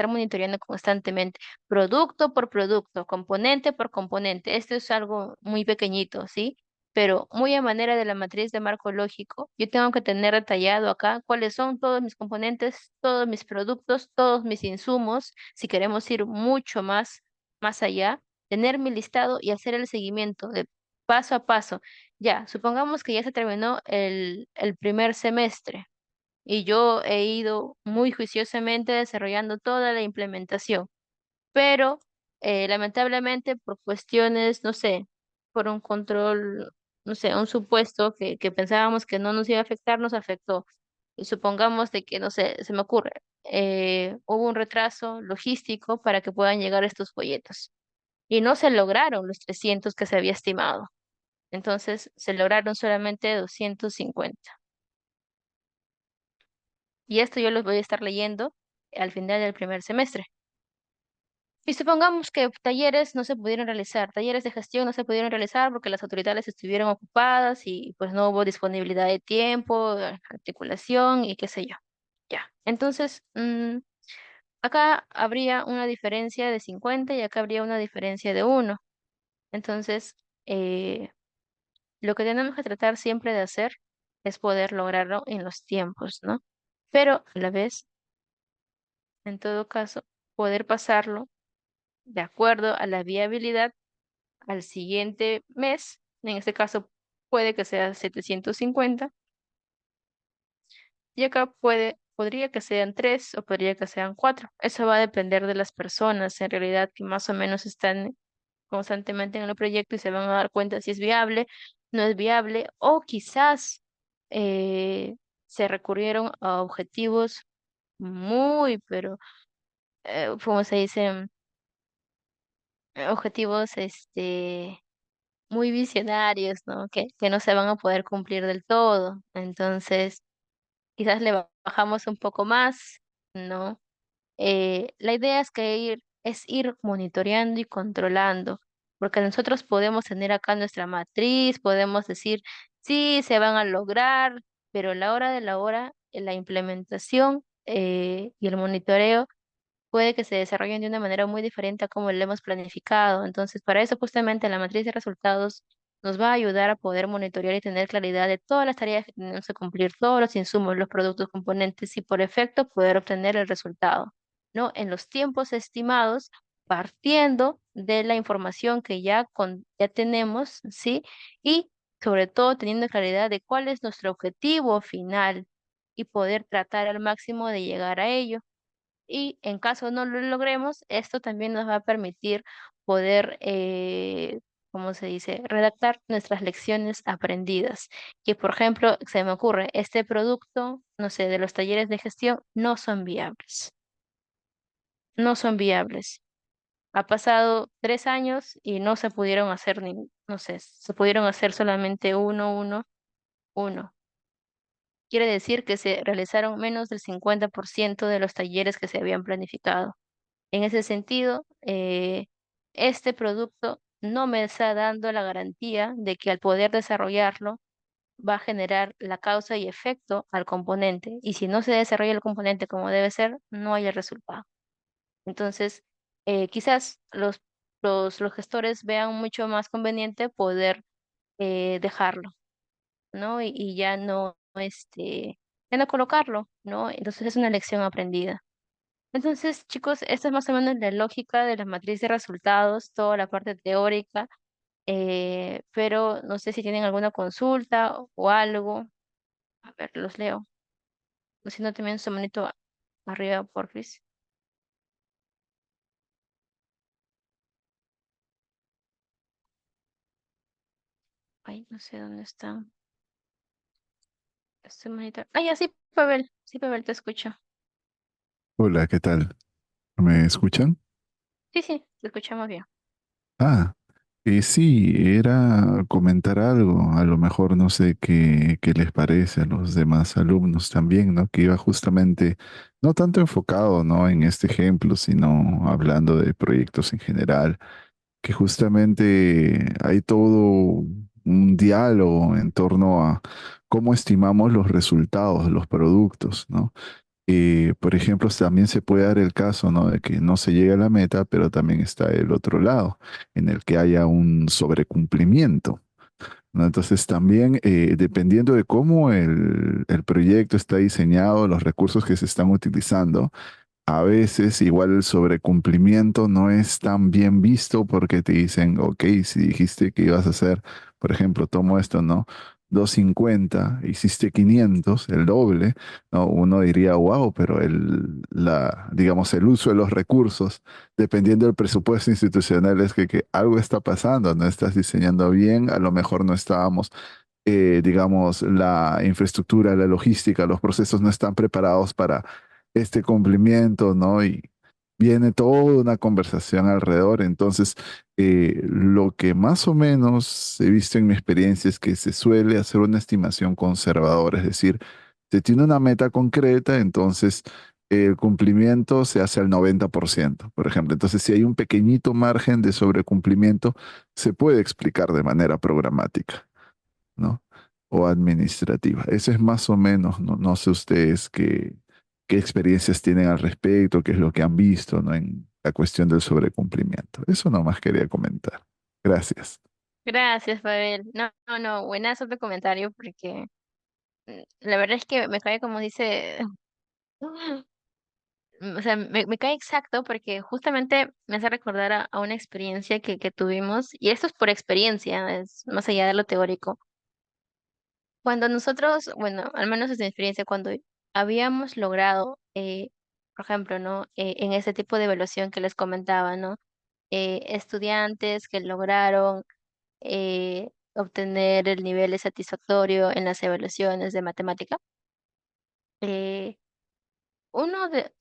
monitoreando constantemente, producto por producto, componente por componente. Esto es algo muy pequeñito, ¿sí? Pero muy a manera de la matriz de marco lógico, yo tengo que tener detallado acá cuáles son todos mis componentes, todos mis productos, todos mis insumos, si queremos ir mucho más allá, tener mi listado y hacer el seguimiento de paso a paso. Ya, supongamos que ya se terminó el primer semestre y yo he ido muy juiciosamente desarrollando toda la implementación, pero lamentablemente por cuestiones, no sé, por un control, no sé, un supuesto que pensábamos que no nos iba a afectar, nos afectó. Y supongamos de que, no sé, se me ocurre, hubo un retraso logístico para que puedan llegar estos folletos y no se lograron los 300 que se había estimado. Entonces se lograron solamente 250. Y esto yo los voy a estar leyendo al final del primer semestre. Y supongamos que talleres no se pudieron realizar, talleres de gestión no se pudieron realizar porque las autoridades estuvieron ocupadas y pues no hubo disponibilidad de tiempo, articulación y qué sé yo. Ya. Entonces, acá habría una diferencia de 50 y acá habría una diferencia de 1. Entonces, lo que tenemos que tratar siempre de hacer es poder lograrlo en los tiempos, ¿no? Pero a la vez, en todo caso, poder pasarlo de acuerdo a la viabilidad al siguiente mes. En este caso puede que sea 750 y acá podría que sean 3 o podría que sean 4. Eso va a depender de las personas en realidad que más o menos están constantemente en el proyecto y se van a dar cuenta si es viable, no es viable o quizás eh, se recurrieron a objetivos muy, pero, ¿cómo se dice? Objetivos, muy visionarios, ¿no? Que no se van a poder cumplir del todo. Entonces, quizás le bajamos un poco más, ¿no? La idea es ir monitoreando y controlando, porque nosotros podemos tener acá nuestra matriz, podemos decir, sí, se van a lograr, pero a la hora de la hora, la implementación y el monitoreo puede que se desarrollen de una manera muy diferente a como lo hemos planificado. Entonces, para eso justamente la matriz de resultados nos va a ayudar a poder monitorear y tener claridad de todas las tareas que tenemos que cumplir, todos los insumos, los productos, componentes y por efecto poder obtener el resultado, ¿no? En los tiempos estimados, partiendo de la información que ya tenemos, ¿sí? Y sobre todo teniendo claridad de cuál es nuestro objetivo final y poder tratar al máximo de llegar a ello. y en caso no lo logremos, esto también nos va a permitir poder, ¿cómo se dice?, redactar nuestras lecciones aprendidas. Que, por ejemplo, se me ocurre, este producto, no sé, de los talleres de gestión no son viables. No son viables. Ha pasado 3 años y no se pudieron hacer ni, no sé, se pudieron hacer solamente uno. Quiere decir que se realizaron menos del 50% de los talleres que se habían planificado. En ese sentido, este producto no me está dando la garantía de que al poder desarrollarlo va a generar la causa y efecto al componente. Y si no se desarrolla el componente como debe ser, no hay el resultado. Entonces, quizás los gestores vean mucho más conveniente poder dejarlo, ¿no? Y ya no colocarlo, ¿no? Entonces es una lección aprendida. Entonces, chicos, esta es más o menos la lógica de la matriz de resultados, toda la parte teórica, pero no sé si tienen alguna consulta o algo. A ver, los leo. O si no, también su manito arriba, porfis. Ay, no sé dónde están. Su manito. Ah, ya, sí, Pavel, te escucho. Hola, ¿qué tal? ¿Me escuchan? Sí, sí, te escuchamos bien. Ah, sí, era comentar algo, a lo mejor no sé qué les parece a los demás alumnos también, ¿no? Que iba justamente, no tanto enfocado, ¿no? En este ejemplo, sino hablando de proyectos en general, que justamente hay todo un diálogo en torno a cómo estimamos los resultados, los productos, ¿no? Por ejemplo, también se puede dar el caso, ¿no? De que no se llega a la meta, pero también está el otro lado, en el que haya un sobrecumplimiento, ¿no? Entonces también, dependiendo de cómo el proyecto está diseñado, los recursos que se están utilizando, a veces igual el sobrecumplimiento no es tan bien visto porque te dicen, ok, si dijiste que ibas a hacer, por ejemplo, tomo esto, ¿no? 250, hiciste 500, el doble, ¿no? Uno diría, wow, pero digamos, el uso de los recursos, dependiendo del presupuesto institucional, es que algo está pasando, no estás diseñando bien, a lo mejor no estábamos digamos, la infraestructura, la logística, los procesos no están preparados para este cumplimiento, ¿no? Y viene toda una conversación alrededor. Entonces, lo que más o menos he visto en mi experiencia es que se suele hacer una estimación conservadora, es decir, se tiene una meta concreta, entonces el cumplimiento se hace al 90%, por ejemplo. Entonces, si hay un pequeñito margen de sobrecumplimiento, se puede explicar de manera programática, ¿no? O administrativa. Ese es más o menos, no, no sé ustedes qué experiencias tienen al respecto, qué es lo que han visto, ¿no? En la cuestión del sobrecumplimiento. Eso nomás quería comentar. Gracias. Gracias, Pavel. No, buenazo tu comentario porque la verdad es que me cae como dice, o sea, me cae exacto porque justamente me hace recordar a una experiencia que tuvimos, y esto es por experiencia, es más allá de lo teórico. Cuando nosotros, bueno, al menos desde mi experiencia, cuando habíamos logrado, por ejemplo, ¿no? En ese tipo de evaluación que les comentaba, ¿no? Estudiantes que lograron obtener el nivel satisfactorio en las evaluaciones de matemática. eh,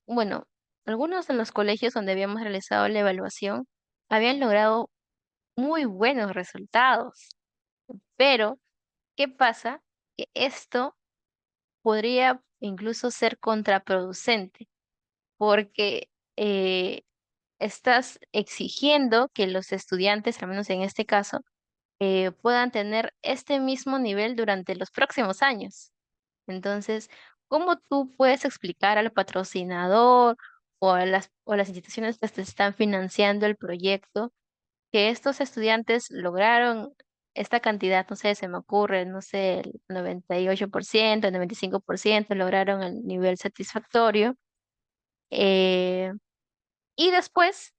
bueno, algunos de los colegios donde habíamos realizado la evaluación habían logrado muy buenos resultados, pero ¿qué pasa? Que esto podría incluso ser contraproducente porque estás exigiendo que los estudiantes, al menos en este caso, puedan tener este mismo nivel durante los próximos años. Entonces, ¿cómo tú puedes explicar al patrocinador o las instituciones que te están financiando el proyecto que estos estudiantes lograron esta cantidad? No sé, se me ocurre, no sé, el 98%, el 95% lograron el nivel satisfactorio, eh, y después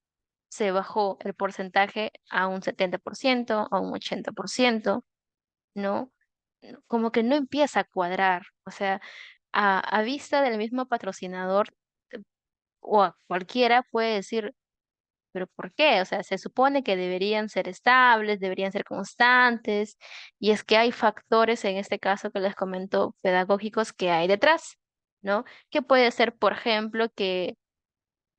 se bajó el porcentaje a un 70%, a un 80%, ¿no? Como que no empieza a cuadrar, o sea, a vista del mismo patrocinador, o a cualquiera puede decir, pero ¿por qué? O sea, se supone que deberían ser estables, deberían ser constantes, y es que hay factores, en este caso que les comento, pedagógicos que hay detrás, ¿no? Que puede ser, por ejemplo, que,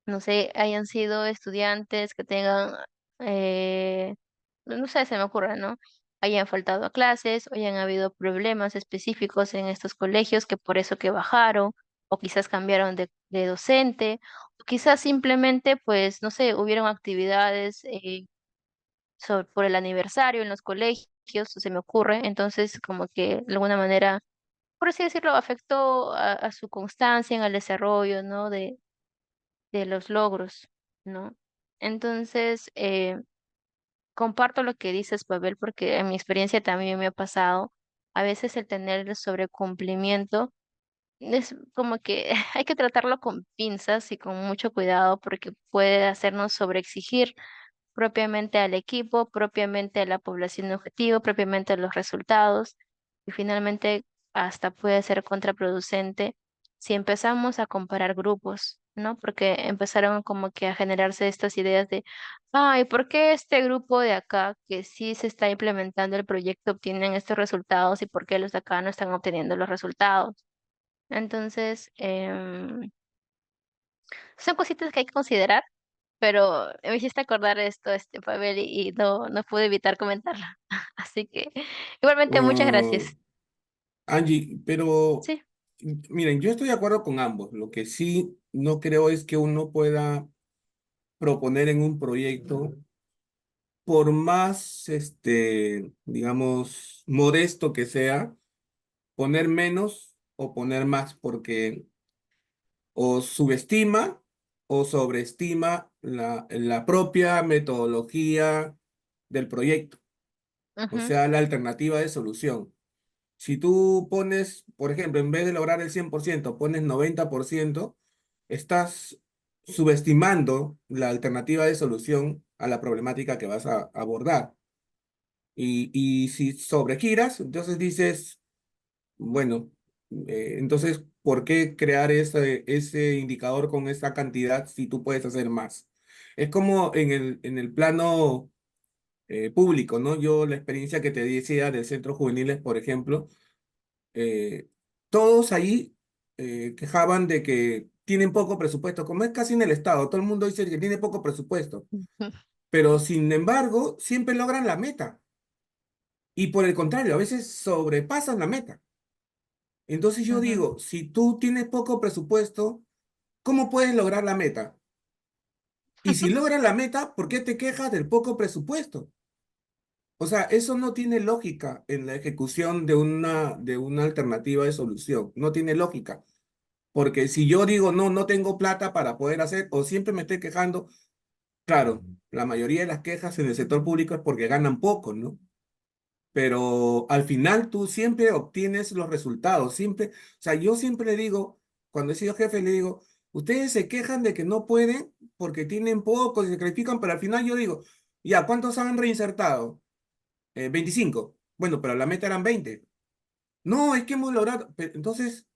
no sé, hayan sido estudiantes que tengan, eh, no sé, se me ocurre, ¿no? Hayan faltado a clases, o hayan habido problemas específicos en estos colegios que por eso que bajaron, o quizás cambiaron de docente, o quizás simplemente, pues, no sé, hubieron actividades por el aniversario en los colegios, se me ocurre, entonces como que de alguna manera, por así decirlo, afectó a su constancia en el desarrollo, ¿no? De los logros, ¿no? Entonces, comparto lo que dices, Pavel, porque en mi experiencia también me ha pasado. A veces el tener el sobrecumplimiento es como que hay que tratarlo con pinzas y con mucho cuidado porque puede hacernos sobreexigir propiamente al equipo, propiamente a la población objetivo, propiamente a los resultados y finalmente hasta puede ser contraproducente si empezamos a comparar grupos, ¿no? Porque empezaron como que a generarse estas ideas de, ay, ¿por qué este grupo de acá que sí se está implementando el proyecto obtienen estos resultados y por qué los de acá no están obteniendo los resultados? Entonces, son cositas que hay que considerar, pero me hiciste acordar esto, Pavel, y no pude evitar comentarla. Así que, igualmente, muchas gracias. Ah, Angie, pero Sí. miren, yo estoy de acuerdo con ambos. Lo que sí no creo es que uno pueda proponer en un proyecto, por más, digamos, modesto que sea, poner menos o poner más, porque o subestima o sobreestima la propia metodología del proyecto, o Ujú, sea, la alternativa de solución. Si tú pones, por ejemplo, en vez de lograr el 100% pones 90%, estás subestimando la alternativa de solución a la problemática que vas a abordar. Y si sobregiras, entonces dices, bueno, entonces, ¿por qué crear ese indicador con esa cantidad si tú puedes hacer más? Es como en el plano público, ¿no? Yo la experiencia que te decía del centro juveniles, por ejemplo, eh, todos ahí quejaban de que tienen poco presupuesto, como es casi en el Estado, todo el mundo dice que tiene poco presupuesto, ujú, pero sin embargo, siempre logran la meta. Y por el contrario, a veces sobrepasan la meta. Entonces yo ujú, digo, si tú tienes poco presupuesto, ¿cómo puedes lograr la meta? Y si logras la meta, ¿por qué te quejas del poco presupuesto? O sea, eso no tiene lógica en la ejecución de una alternativa de solución. No tiene lógica. Porque si yo digo, no, no tengo plata para poder hacer, o siempre me estoy quejando, claro, la mayoría de las quejas en el sector público es porque ganan poco, ¿no? Pero al final tú siempre obtienes los resultados, siempre, o sea, yo siempre le digo, cuando he sido jefe, le digo, ustedes se quejan de que no pueden porque tienen poco, se sacrifican, pero al final yo digo, ya, ¿cuántos han reinsertado? 25. Bueno, pero la meta eran 20. No, es que hemos logrado, entonces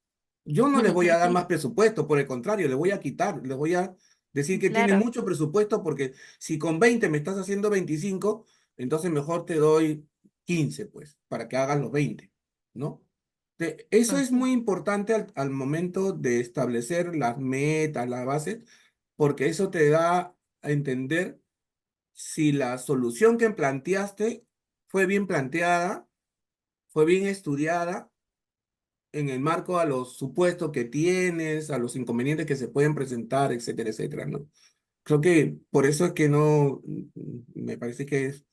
yo no les voy a dar más presupuesto, por el contrario, les voy a quitar, les voy a decir que tienen claro. mucho presupuesto porque si con 20 me estás haciendo 25, entonces mejor te doy 15, pues, para que hagas los 20, ¿no? Eso es Ujú, muy importante al momento de establecer las metas, las bases, porque eso te da a entender si la solución que planteaste fue bien planteada, fue bien estudiada en el marco a los supuestos que tienes, a los inconvenientes que se pueden presentar, etcétera, etcétera, ¿no? Creo que por eso es que no, me parece que es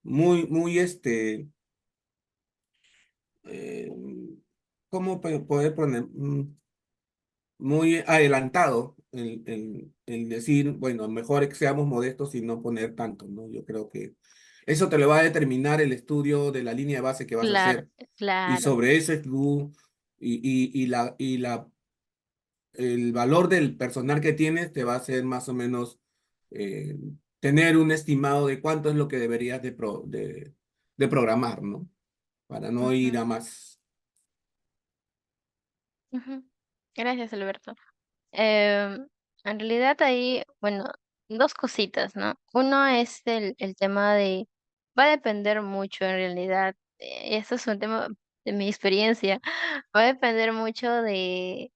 muy, eh, ¿cómo poder poner? Muy adelantado el decir, bueno, mejor que seamos modestos y no poner tanto, ¿no? Yo creo que eso te lo va a determinar el estudio de la línea de base que vas a claro, hacer. Y claro. sobre eso es tú y el valor del personal que tienes te va a hacer más o menos eh, tener un estimado de cuánto es lo que deberías de programar, ¿no? Para no ir Ujú, a más. ujú. Gracias, Alberto. Em, En realidad ahí, bueno, dos cositas, ¿no? Uno es el tema de, va a depender mucho en realidad, eso es un tema de mi experiencia, va a depender mucho de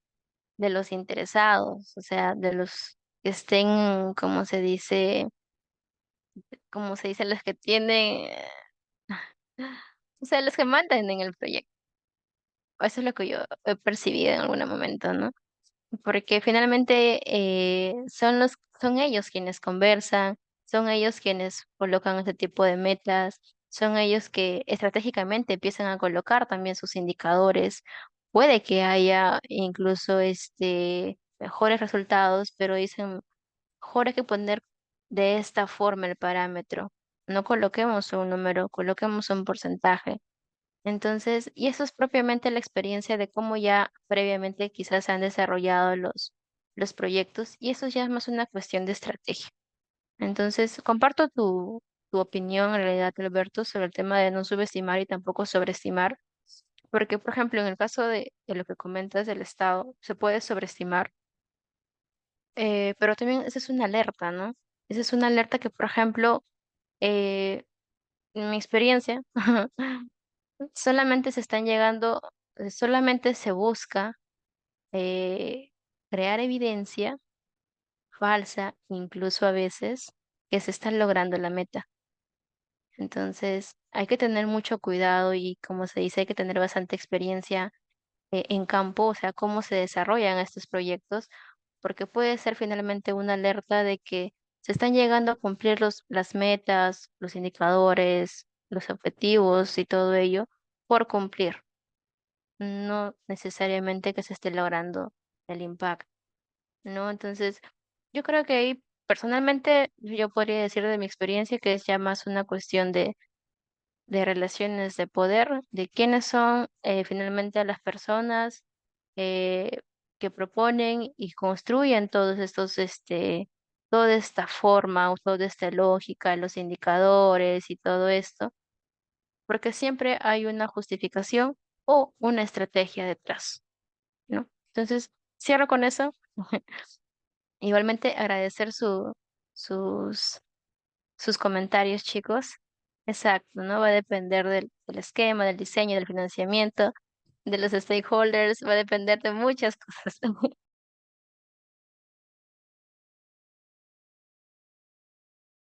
los interesados, o sea, de los que estén, como se dice, los que tienen, o sea, los que mandan en el proyecto. Eso es lo que yo he percibido en algún momento, ¿no? Porque finalmente son ellos quienes conversan, son ellos quienes colocan este tipo de metas, son ellos que estratégicamente empiezan a colocar también sus indicadores. Puede que haya incluso mejores resultados, pero dicen, mejor hay que poner de esta forma el parámetro. No coloquemos un número, coloquemos un porcentaje. Entonces, y eso es propiamente la experiencia de cómo ya previamente quizás se han desarrollado los proyectos y eso ya es más una cuestión de estrategia. Entonces, comparto tu opinión en realidad, Alberto, sobre el tema de no subestimar y tampoco sobreestimar, porque, por ejemplo, en el caso de lo que comentas del Estado, se puede sobreestimar, pero también esa es una alerta, ¿no? Esa es una alerta que, por ejemplo, eh, en mi experiencia, solamente se están llegando, solamente se busca eh, crear evidencia falsa, incluso a veces, que se está logrando la meta. Entonces, hay que tener mucho cuidado y, como se dice, hay que tener bastante experiencia en campo, o sea, cómo se desarrollan estos proyectos, porque puede ser finalmente una alerta de que se están llegando a cumplir las metas, los indicadores, los objetivos y todo ello por cumplir, no necesariamente que se esté logrando el impacto, ¿no? Entonces, yo creo que ahí personalmente yo podría decir de mi experiencia que es ya más una cuestión de relaciones de poder, de quiénes son finalmente las personas eh, que proponen y construyen todos estos, toda esta forma, o toda esta lógica, los indicadores y todo esto, porque siempre hay una justificación o una estrategia detrás, ¿no? Entonces, cierro con eso. Igualmente agradecer sus, sus comentarios, chicos. Exacto, ¿no? Va a depender del esquema, del diseño, del financiamiento, de los stakeholders, va a depender de muchas cosas.